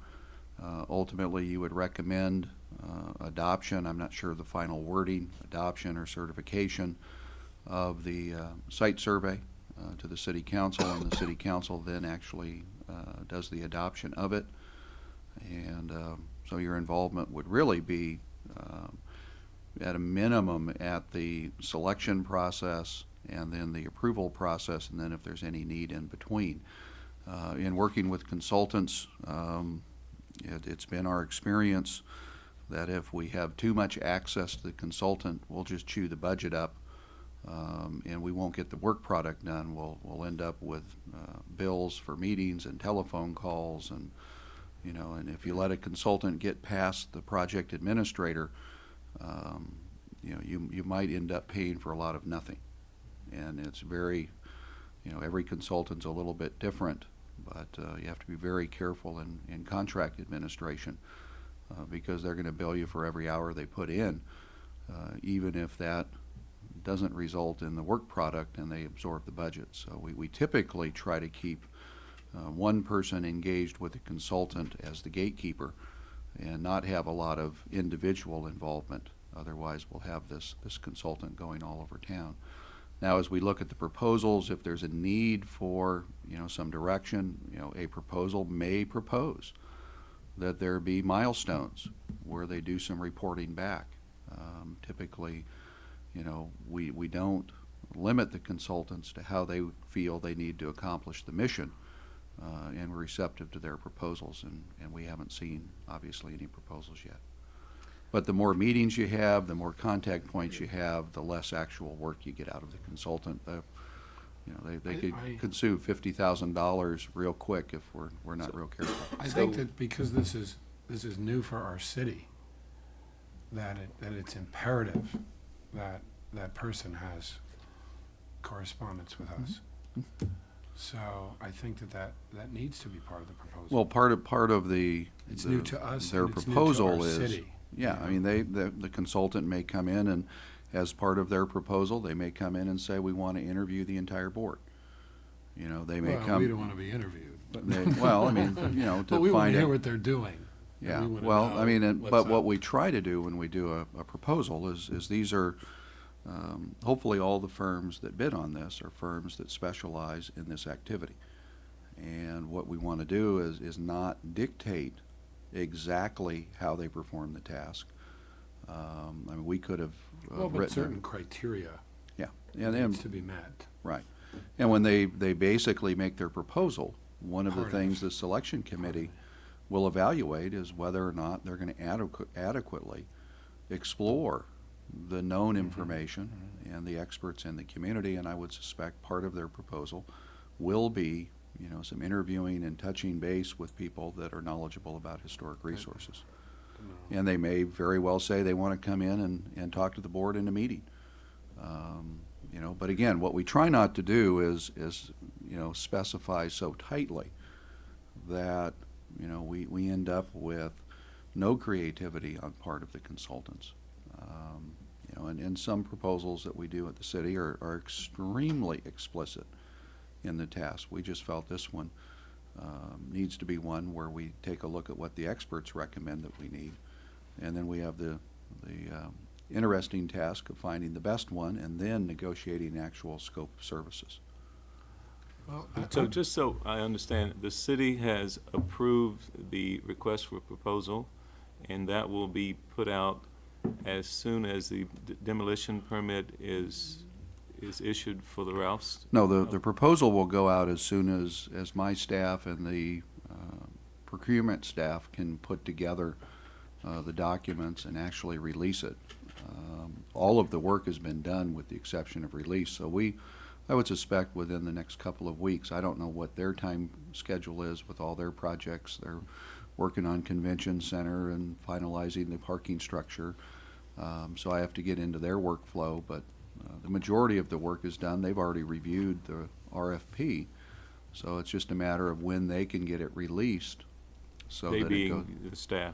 Ultimately, you would recommend adoption. I'm not sure the final wording, adoption or certification of the site survey to the City Council, and the City Council then actually does the adoption of it. And so your involvement would really be at a minimum at the selection process and then the approval process, and then if there's any need in between. In working with consultants, it's been our experience that if we have too much access to the consultant, we'll just chew the budget up, and we won't get the work product done. We'll end up with bills for meetings and telephone calls, and and if you let a consultant get past the project administrator, you might end up paying for a lot of nothing. And it's very, every consultant's a little bit different, but you have to be very careful in contract administration because they're going to bill you for every hour they put in, even if that doesn't result in the work product and they absorb the budget. So we typically try to keep one person engaged with the consultant as the gatekeeper and not have a lot of individual involvement. Otherwise, we'll have this consultant going all over town. Now, as we look at the proposals, if there's a need for, some direction, a proposal may propose that there be milestones where they do some reporting back. Typically, we don't limit the consultants to how they feel they need to accomplish the mission. and we're receptive to their proposals, and we haven't seen, obviously, any proposals yet. But the more meetings you have, the more contact points you have, the less actual work you get out of the consultant. You know, they could I- consume $50,000 real quick if we're not real careful. I think that because this is new for our city, that it's imperative that that person has correspondence with us. So I think that needs to be part of the proposal. Well, part of the It's new to us their and it's new to proposal our is city. yeah. I mean, the consultant may come in and, as part of their proposal, they may come in and say, we want to interview the entire board. You know, they may Well, come. we don't want to be interviewed, but. Well, I mean, you know, to But we want find to hear out. what they're doing. and Yeah, we wanna well, know I mean, what's but what up. we try to do when we do a proposal is these are, hopefully all the firms that bid on this are firms that specialize in this activity. And what we want to do is not dictate exactly how they perform the task. I mean, we could have Well, but written. certain criteria Yeah, and needs to be met. right. And when they basically make their proposal, one of the Part of things the selection committee will evaluate is whether or not they're going to adequately explore the known information and the experts in the community. And I would suspect part of their proposal will be, you know, some interviewing and touching base with people that are knowledgeable about historic resources. And they may very well say they want to come in and talk to the board in a meeting. You know, but again, what we try not to do is you know, specify so tightly that, you know, we end up with no creativity on part of the consultants. You know, and some proposals that we do at the city are extremely explicit in the task. We just felt this one needs to be one where we take a look at what the experts recommend that we need, and then we have the interesting task of finding the best one and then negotiating actual scope of services. Well, So just so I understand, the city has approved the request for proposal, and that will be put out as soon as the demolition permit is issued for the Ralphs? No, the proposal will go out as soon as my staff and the procurement staff can put together the documents and actually release it. All of the work has been done with the exception of release, so I would suspect within the next couple of weeks. I don't know what their time schedule is with all their projects. They're working on convention center and finalizing the parking structure, so I have to get into their workflow, but the majority of the work is done. They've already reviewed the RFP, so it's just a matter of when they can get it released so They that it goes. being the staff?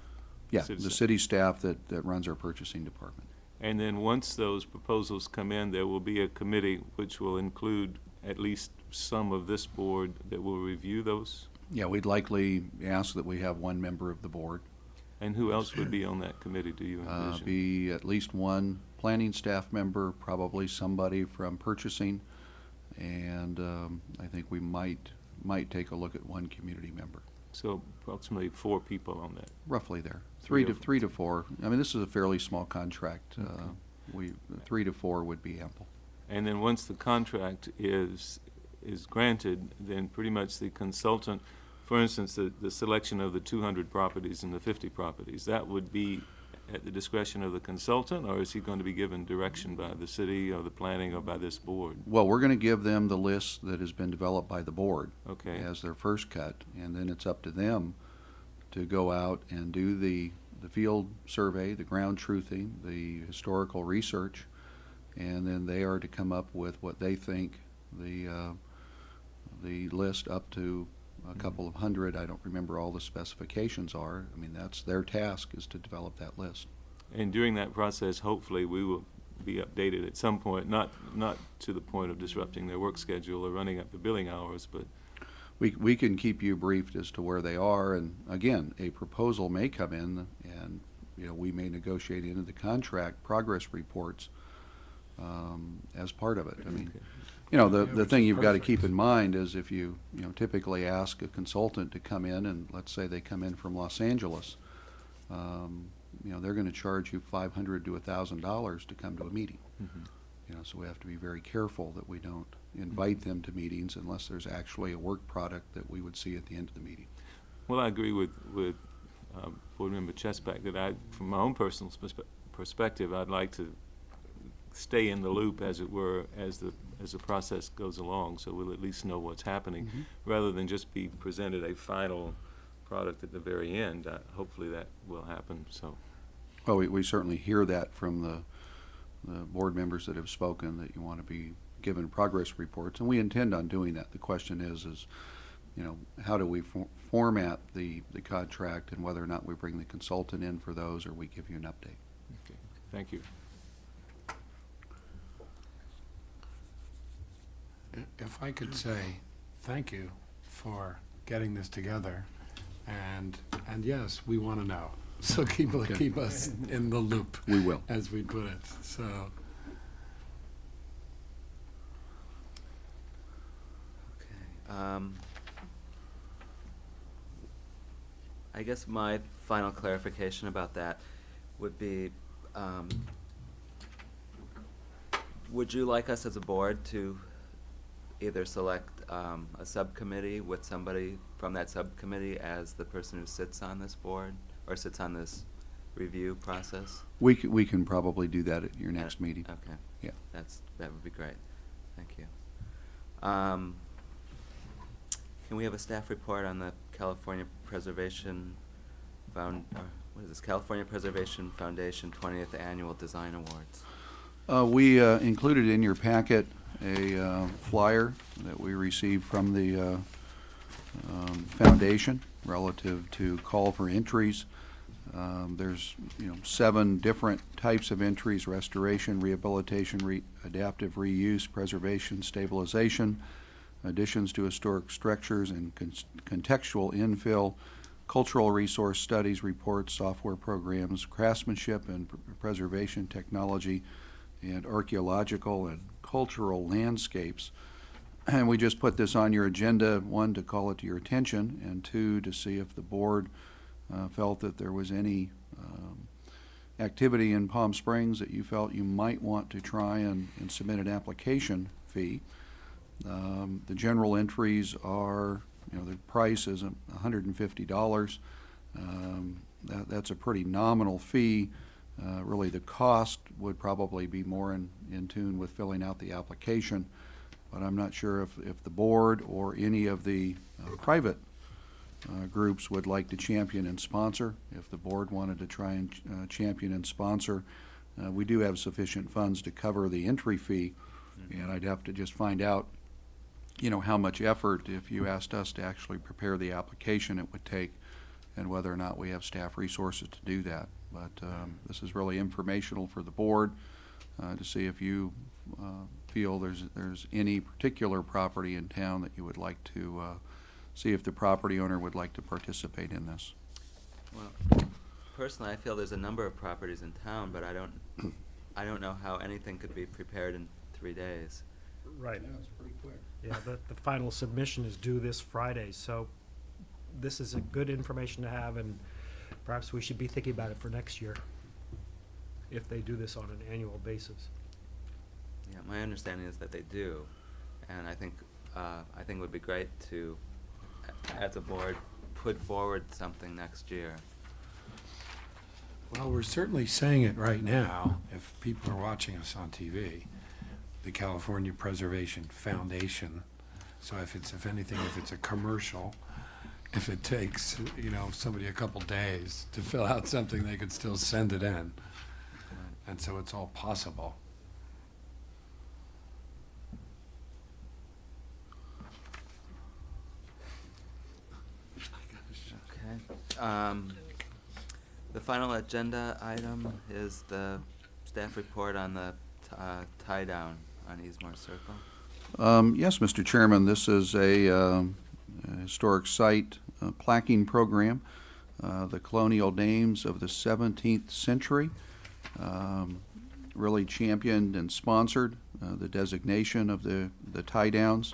Yeah, city the staff. city staff that runs our purchasing department. And then once those proposals come in, there will be a committee which will include at least some of this board that will review those? Yeah, we'd likely ask that we have one member of the board. And who else would be on that committee, do you envision? Be at least one planning staff member, probably somebody from purchasing, and I think we might take a look at one community member, So approximately 4 people on that. roughly there. Three Three to to four. I mean, this is a fairly small contract. 3 to 4 would be ample. And then once the contract is granted, then pretty much the consultant, for instance, the selection of the 200 properties and the 50 properties, that would be at the discretion of the consultant, or is he going to be given direction by the city or the planning or by this board? Well, we're going to give them the list that has been developed by the board Okay. as their first cut, and then it's up to them to go out and do the field survey, the ground truthing, the historical research, and then they are to come up with what they think the list up to a couple of hundred. I don't remember all the specifications are. I mean, that's their task, is to develop that list. And during that process, hopefully, we will be updated at some point, not to the point of disrupting their work schedule or running up the billing hours, but We can keep you briefed as to where they are, and again, a proposal may come in, and, you know, we may negotiate into the contract progress reports as part of it. I mean, Okay. you know, Yeah, the which thing is you've got to keep perfect. in mind is if you typically ask a consultant to come in, and let's say they come in from Los Angeles, you know, they're going to charge you $500 to $1,000 to come to a meeting. So we have to be very careful that we don't invite them to meetings unless there's actually a work product that we would see at the end of the meeting. Well, I agree with Board Member Chesbach that from my own personal perspective, I'd like to stay in the loop, as it were, as the process goes along, so we'll at least know what's happening, rather than just be presented a final product at the very end. Hopefully that will happen, so. Well, we certainly hear that from the board members that have spoken, that you want to be given progress reports, and we intend on doing that. The question is how do we format the contract, and whether or not we bring the consultant in for those, or we give you an update. Okay. Thank you. If I could say thank you for getting this together, and yes, we want to know. So keep us in the loop. We will. As we put it. So. Okay. I guess my final clarification about that would be, would you like us as a board to either select a subcommittee with somebody from that subcommittee as the person who sits on this board, or sits on this review process? We can probably do that at your next meeting. Okay. Yeah. That would be great. Thank you. Can we have a staff report on the California Preservation California Preservation Foundation 20th Annual Design Awards? We included in your packet a flyer that we received from the foundation relative to call for entries. There's 7 different types of entries: restoration, rehabilitation, adaptive reuse, preservation, stabilization, additions to historic structures, and contextual infill, cultural resource studies, reports, software programs, craftsmanship and preservation technology, and archaeological and cultural landscapes. And we just put this on your agenda, 1, to call it to your attention, and 2, to see if the board felt that there was any activity in Palm Springs that you felt you might want to try and submit an application fee. The general entries are, the price is $150. That's a pretty nominal fee. Really, the cost would probably be more in tune with filling out the application, but I'm not sure if the board or any of the private groups would like to champion and sponsor. If the board wanted to try and champion and sponsor, we do have sufficient funds to cover the entry fee, and I'd have to just find out how much effort, if you asked us to actually prepare the application, it would take, and whether or not we have staff resources to do that. But this is really informational for the board to see if you feel there's any particular property in town that you would like to see if the property owner would like to participate in this. Well, personally, I feel there's a number of properties in town, but I don't know how anything could be prepared in 3 days. Right. Yeah, it's pretty quick. Yeah, the final submission is due this Friday, so this is a good information to have, and perhaps we should be thinking about it for next year, if they do this on an annual basis. Yeah, my understanding is that they do, and I think it would be great to, as a board, put forward something next year. Well, we're certainly saying it right now, if people are watching us on TV, the California Preservation Foundation. So if anything, if it's a commercial, if it takes, somebody a couple days to fill out something, they could still send it in. And so it's all possible. Okay. The final agenda item is the staff report on the tie-down on Eastmore Circle. Yes, Mr. Chairman, this is a historic site plaquing program. The colonial names of the 17th century, really championed and sponsored the designation of the tie-downs.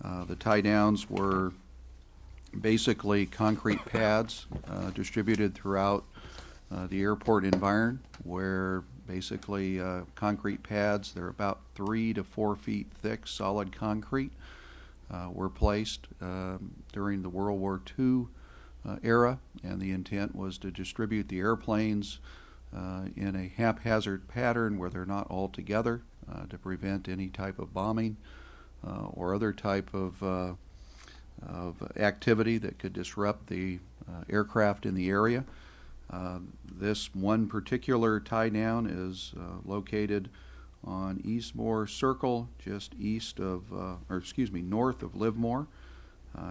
The tie-downs were basically concrete pads distributed throughout the airport environment, where basically concrete pads. They're about 3 to 4 feet thick, solid concrete. Were placed during the World War II era, and the intent was to distribute the airplanes in a haphazard pattern where they're not all together to prevent any type of bombing or other type of activity that could disrupt the aircraft in the area. This one particular tie down is located on Eastmore Circle, just east of, north of Livermore.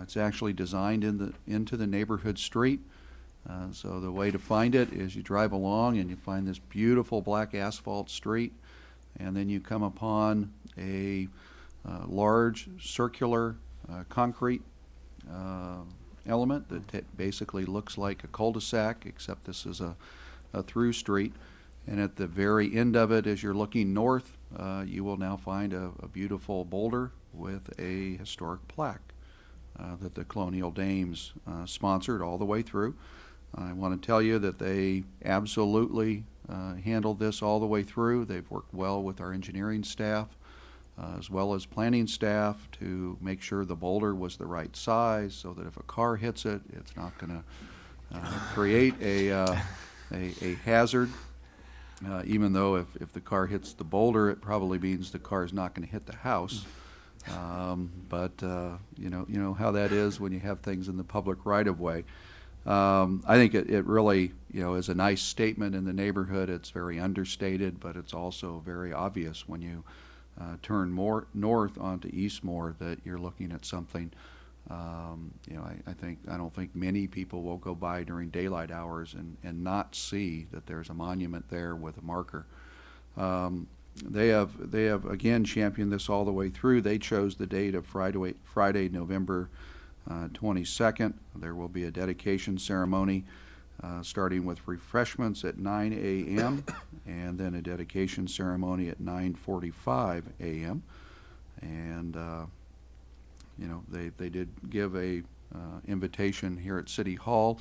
It's actually designed into the neighborhood street. So the way to find it is you drive along and you find this beautiful black asphalt street, and then you come upon a large circular concrete element that basically looks like a cul-de-sac, except this is a through street. And at the very end of it, as you're looking north, you will now find a beautiful boulder with a historic plaque that the Colonial Dames sponsored all the way through. I want to tell you that they absolutely handled this all the way through. They've worked well with our engineering staff as well as planning staff to make sure the boulder was the right size so that if a car hits it, it's not going to create a hazard. Even though if the car hits the boulder, it probably means the car is not going to hit the house. But you know how that is when you have things in the public right-of-way. I think it really is a nice statement in the neighborhood. It's very understated, but it's also very obvious when you turn more north onto Eastmore that you're looking at something. I don't think many people will go by during daylight hours and not see that there's a monument there with a marker. They have again championed this all the way through. They chose the date of Friday, November 22nd. There will be a dedication ceremony starting with refreshments at 9 a.m. and then a dedication ceremony at 9:45 a.m. And they did give a invitation here at City Hall,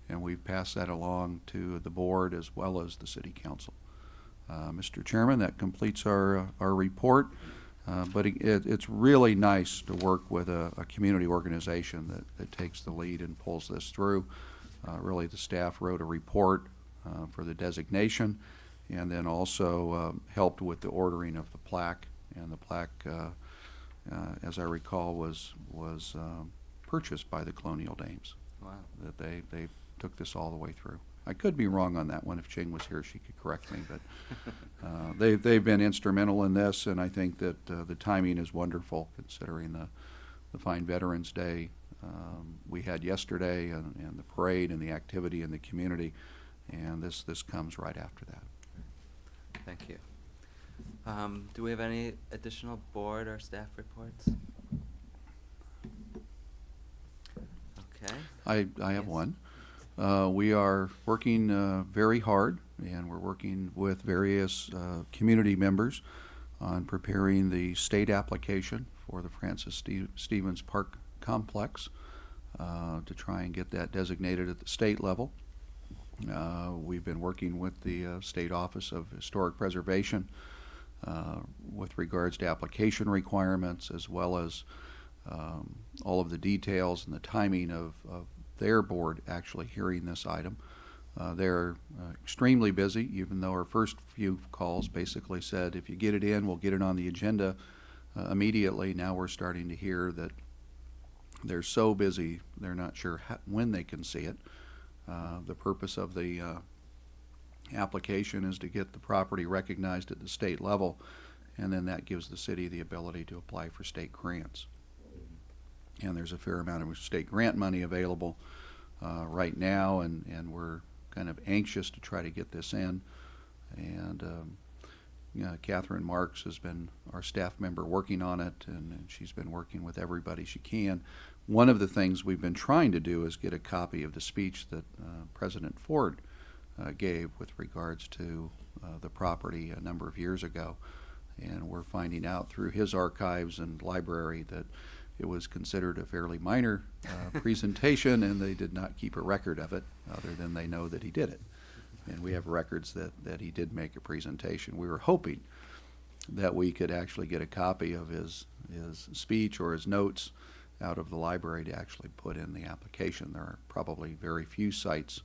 and we've passed that along to the board as well as the City Council. Mr. Chairman, that completes our report. But it's really nice to work with a community organization that takes the lead and pulls this through. Really, the staff wrote a report for the designation, and then also helped with the ordering of the plaque. And the plaque, as I recall, was purchased by the Colonial Dames. Wow. That they took this all the way through. I could be wrong on that one. If Ching was here, she could correct me. But they've been instrumental in this, and I think that the timing is wonderful considering the fine Veterans Day we had yesterday, and the parade and the activity in the community, and this comes right after that. Thank you. Do we have any additional board or staff reports? Okay. I have Yes. one. We are working very hard, and we're working with various community members on preparing the state application for the Francis Stevens Park Complex to try and get that designated at the state level. We've been working with the State Office of Historic Preservation with regards to application requirements, as well as all of the details and the timing of their board actually hearing this item. They're extremely busy, even though our first few calls basically said, if you get it in, we'll get it on the agenda immediately. Now we're starting to hear that they're so busy, they're not sure when they can see it. The purpose of the application is to get the property recognized at the state level, and then that gives the city the ability to apply for state grants. And there's a fair amount of state grant money available right now, and we're kind of anxious to try to get this in. And Catherine Marks has been our staff member working on it, and she's been working with everybody she can. One of the things we've been trying to do is get a copy of the speech that President Ford gave with regards to the property a number of years ago. And we're finding out through his archives and library that it was considered a fairly minor presentation, and they did not keep a record of it, other than they know that he did it. And we have records that he did make a presentation. We were hoping that we could actually get a copy of his speech or his notes out of the library to actually put in the application. There are probably very few sites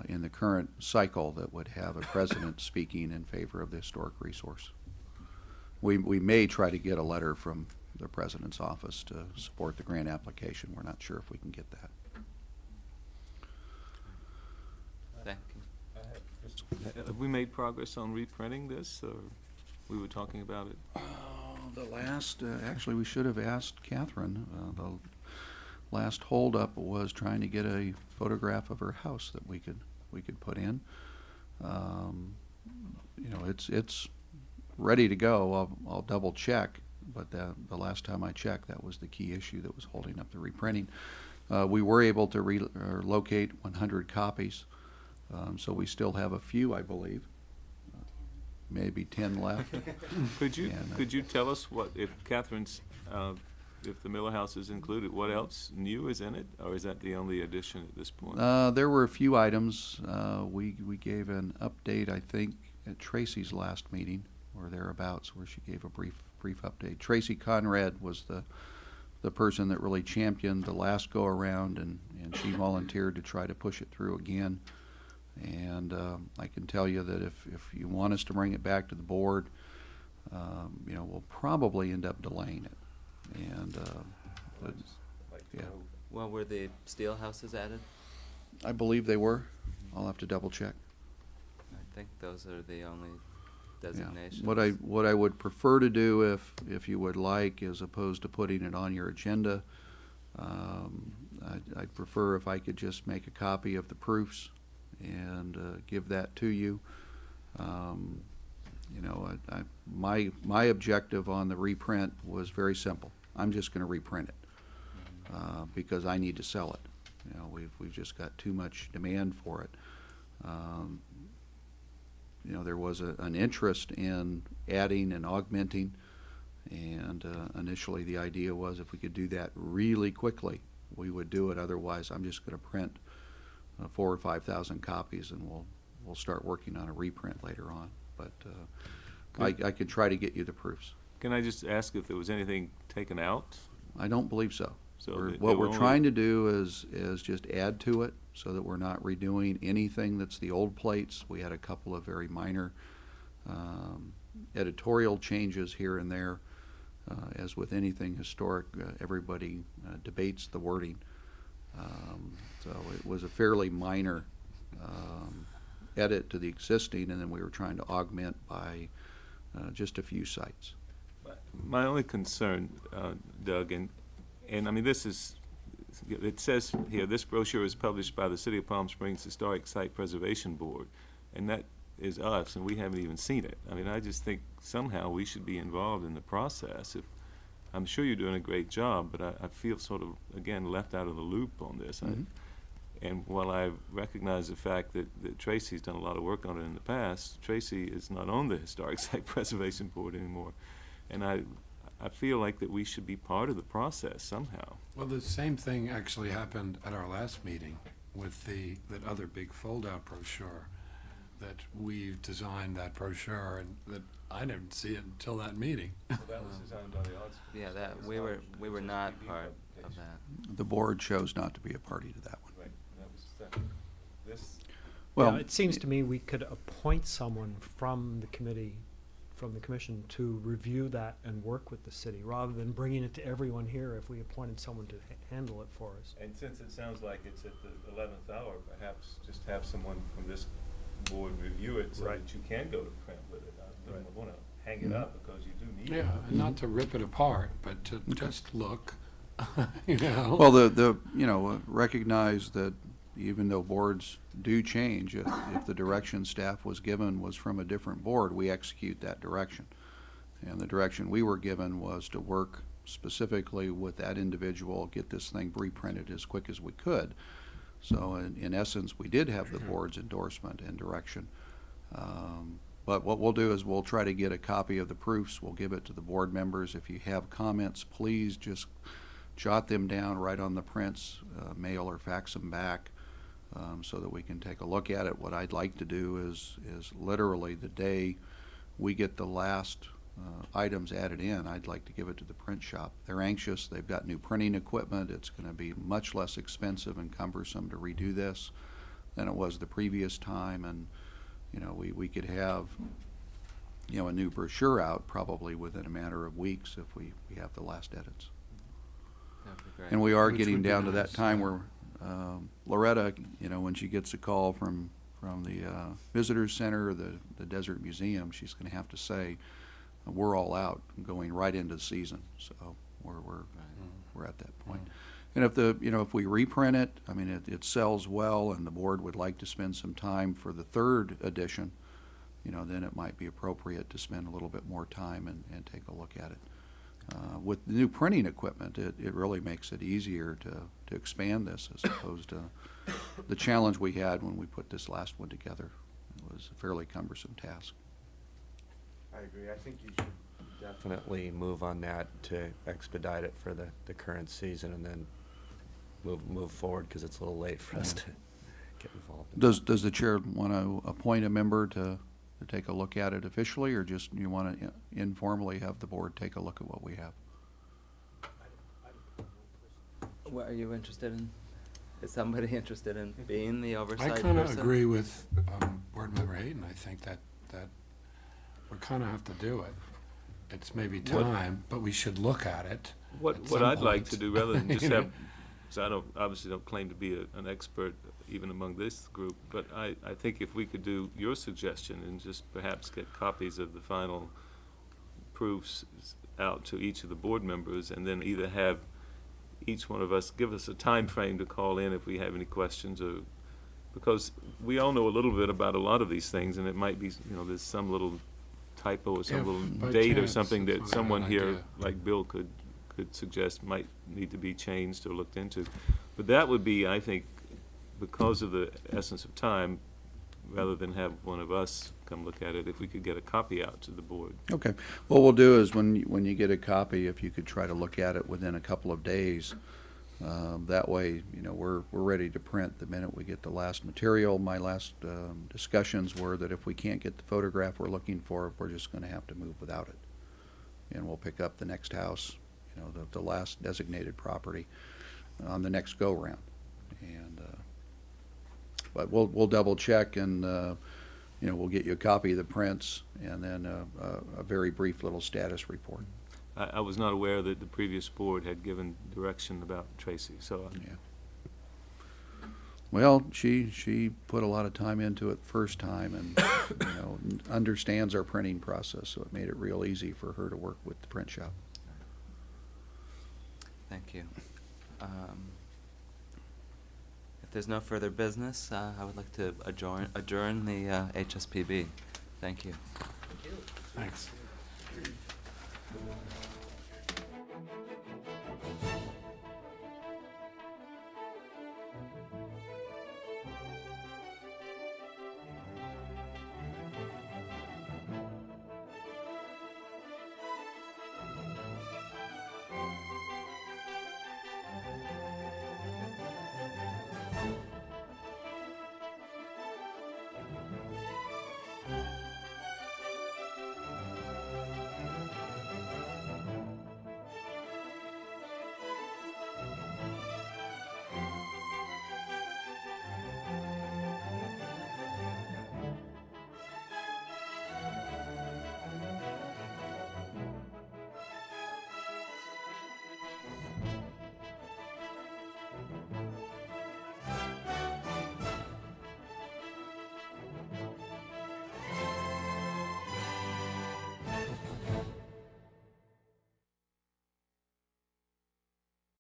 in the current cycle that would have a president speaking in favor of the historic resource. We may try to get a letter from the president's office to support the grant application. We're not sure if we can get that. Thank you. Have we made progress on reprinting this, or we were talking about it? The last, actually, we should have asked Catherine. The last holdup was trying to get a photograph of her house that we could put in. You know, it's ready to go. I'll double check, but the last time I checked, that was the key issue that was holding up the reprinting. We were able to locate 100 copies, so we still have a few, I believe. Maybe 10 left. Could you And, could you tell us what, if Catherine's, if the Miller House is included, what else new is in it, or is that the only addition at this point? There were a few items. We gave an update, I think, at Tracy's last meeting or thereabouts, where she gave a brief update. Tracy Conrad was the person that really championed the last go around, and she volunteered to try to push it through again. And I can tell you that if you want us to bring it back to the board, you know, we'll probably end up delaying it. And yeah, Well, were the steel houses added? I believe they were. I'll have to double check. I think those are the only Yeah. designations. What I would prefer to do, if you would like, as opposed to putting it on your agenda, I'd prefer if I could just make a copy of the proofs and give that to you. You know, my objective on the reprint was very simple. I'm just going to reprint it because I need to sell it. You know, we've just got too much demand for it. You know, there was an interest in adding and augmenting, and initially the idea was if we could do that really quickly, we would do it. Otherwise, I'm just going to print 4,000 or 5,000 copies, and we'll start working on a reprint later on. But I could try to get you the proofs. Can I just ask if there was anything taken out? I don't believe so. So What we're trying to do is just add to it so that we're not redoing anything that's the old plates. We had a couple of very minor editorial changes here and there. As with anything historic, everybody debates the wording. So it was a fairly minor edit to the existing, and then we were trying to augment by just a few sites. My only concern, Doug, and I mean, this is, it says here, this brochure is published by the City of Palm Springs Historic Site Preservation Board, and that is us, and we haven't even seen it. I mean, I just think somehow we should be involved in the process. I'm sure you're doing a great job, but I feel sort of, again, left out of the loop on this. Mhm. And while I recognize the fact that Tracy's done a lot of work on it in the past, Tracy is not on the Historic Site Preservation Board anymore. And I feel like that we should be part of the process somehow. Well, the same thing actually happened at our last meeting with that other big fold-out brochure, that we designed that brochure, and that I didn't see it until that meeting. That was designed by the arts. Yeah, that, we were not part of that. The board chose not to be a party to that one. Right, that was this. Well, Yeah, it seems to me we could appoint someone from the committee, from the commission, to review that and work with the city, rather than bringing it to everyone here. If we appointed someone to handle it for us. And since it sounds like it's at the 11th hour, perhaps just have someone from this board review it so Right. that you can go to print with it. I don't want to hang it Mhm. up because you do need it. Yeah, and not to rip it apart, but to just look, you know. well, you know, recognize that even though boards do change, if the direction staff was given was from a different board, we execute that direction. And the direction we were given was to work specifically with that individual, get this thing reprinted as quick as we could. So in essence, we did have the board's endorsement and direction. But what we'll do is we'll try to get a copy of the proofs. We'll give it to the board members. If you have comments, please just jot them down right on the prints, mail or fax them back. so that we can take a look at it. What I'd like to do is literally the day we get the last items added in, I'd like to give it to the print shop. They're anxious. They've got new printing equipment. It's going to be much less expensive and cumbersome to redo this than it was the previous time. And, you know, we could have, you know, a new brochure out probably within a matter of weeks if we have the last edits. That'd be great. And we are Which getting would be down to that nice, time yeah. where Loretta, you know, when she gets a call from the Visitors Center or the Desert Museum, she's going to have to say, we're all out, going right into the season. So we're at that point. And if we reprint it, I mean, it sells well, and the board would like to spend some time for the third edition, you know, then it might be appropriate to spend a little bit more time and take a look at it. With the new printing equipment, it really makes it easier to expand this as opposed to the challenge we had when we put this last one together. It was a fairly cumbersome task. I agree. I think you should definitely move on that to expedite it for the current season, and then move forward, because it's a little late for us to get involved. Does the chair want to appoint a member to take a look at it officially, or just you want to informally have the board take a look at what we have? What are you interested in? Is somebody interested in being the I oversight kind of person? agree with Board Member Hayden. I think that we kind of have to do it. It's maybe What- time, but we should look at it. What at some I'd like point. to do, rather than just You know? have, so I obviously don't claim to be an expert even among this group, but I think if we could do your suggestion and just perhaps get copies of the final proofs out to each of the board members, and then either have each one of us give us a time frame to call in if we have any questions, or, because we all know a little bit about a lot of these things, and it might be, you know, there's some little typo or some If little by date or chance something it's that not a someone bad here, idea. like Bill, could suggest might need to be changed or looked into. But that would be, I think, because of the essence of time, rather than have one of us come look at it, if we could get a copy out to the board. Okay. What we'll do is when you get a copy, if you could try to look at it within a couple of days, that way, you know, we're ready to print the minute we get the last material. My last discussions were that if we can't get the photograph we're looking for, we're just going to have to move without it. And we'll pick up the next house, you know, the last designated property on the next go-round. And but we'll double check, and you know, we'll get you a copy of the prints, and then a very brief little status report. I was not aware that the previous board had given direction about Tracy, so Yeah. Well, she put a lot of time into it first time, and you know, understands our printing process, so it made it real easy for her to work with the print shop. Thank you. If there's no further business, I would like to adjourn the HSPB. Thank you. Thanks.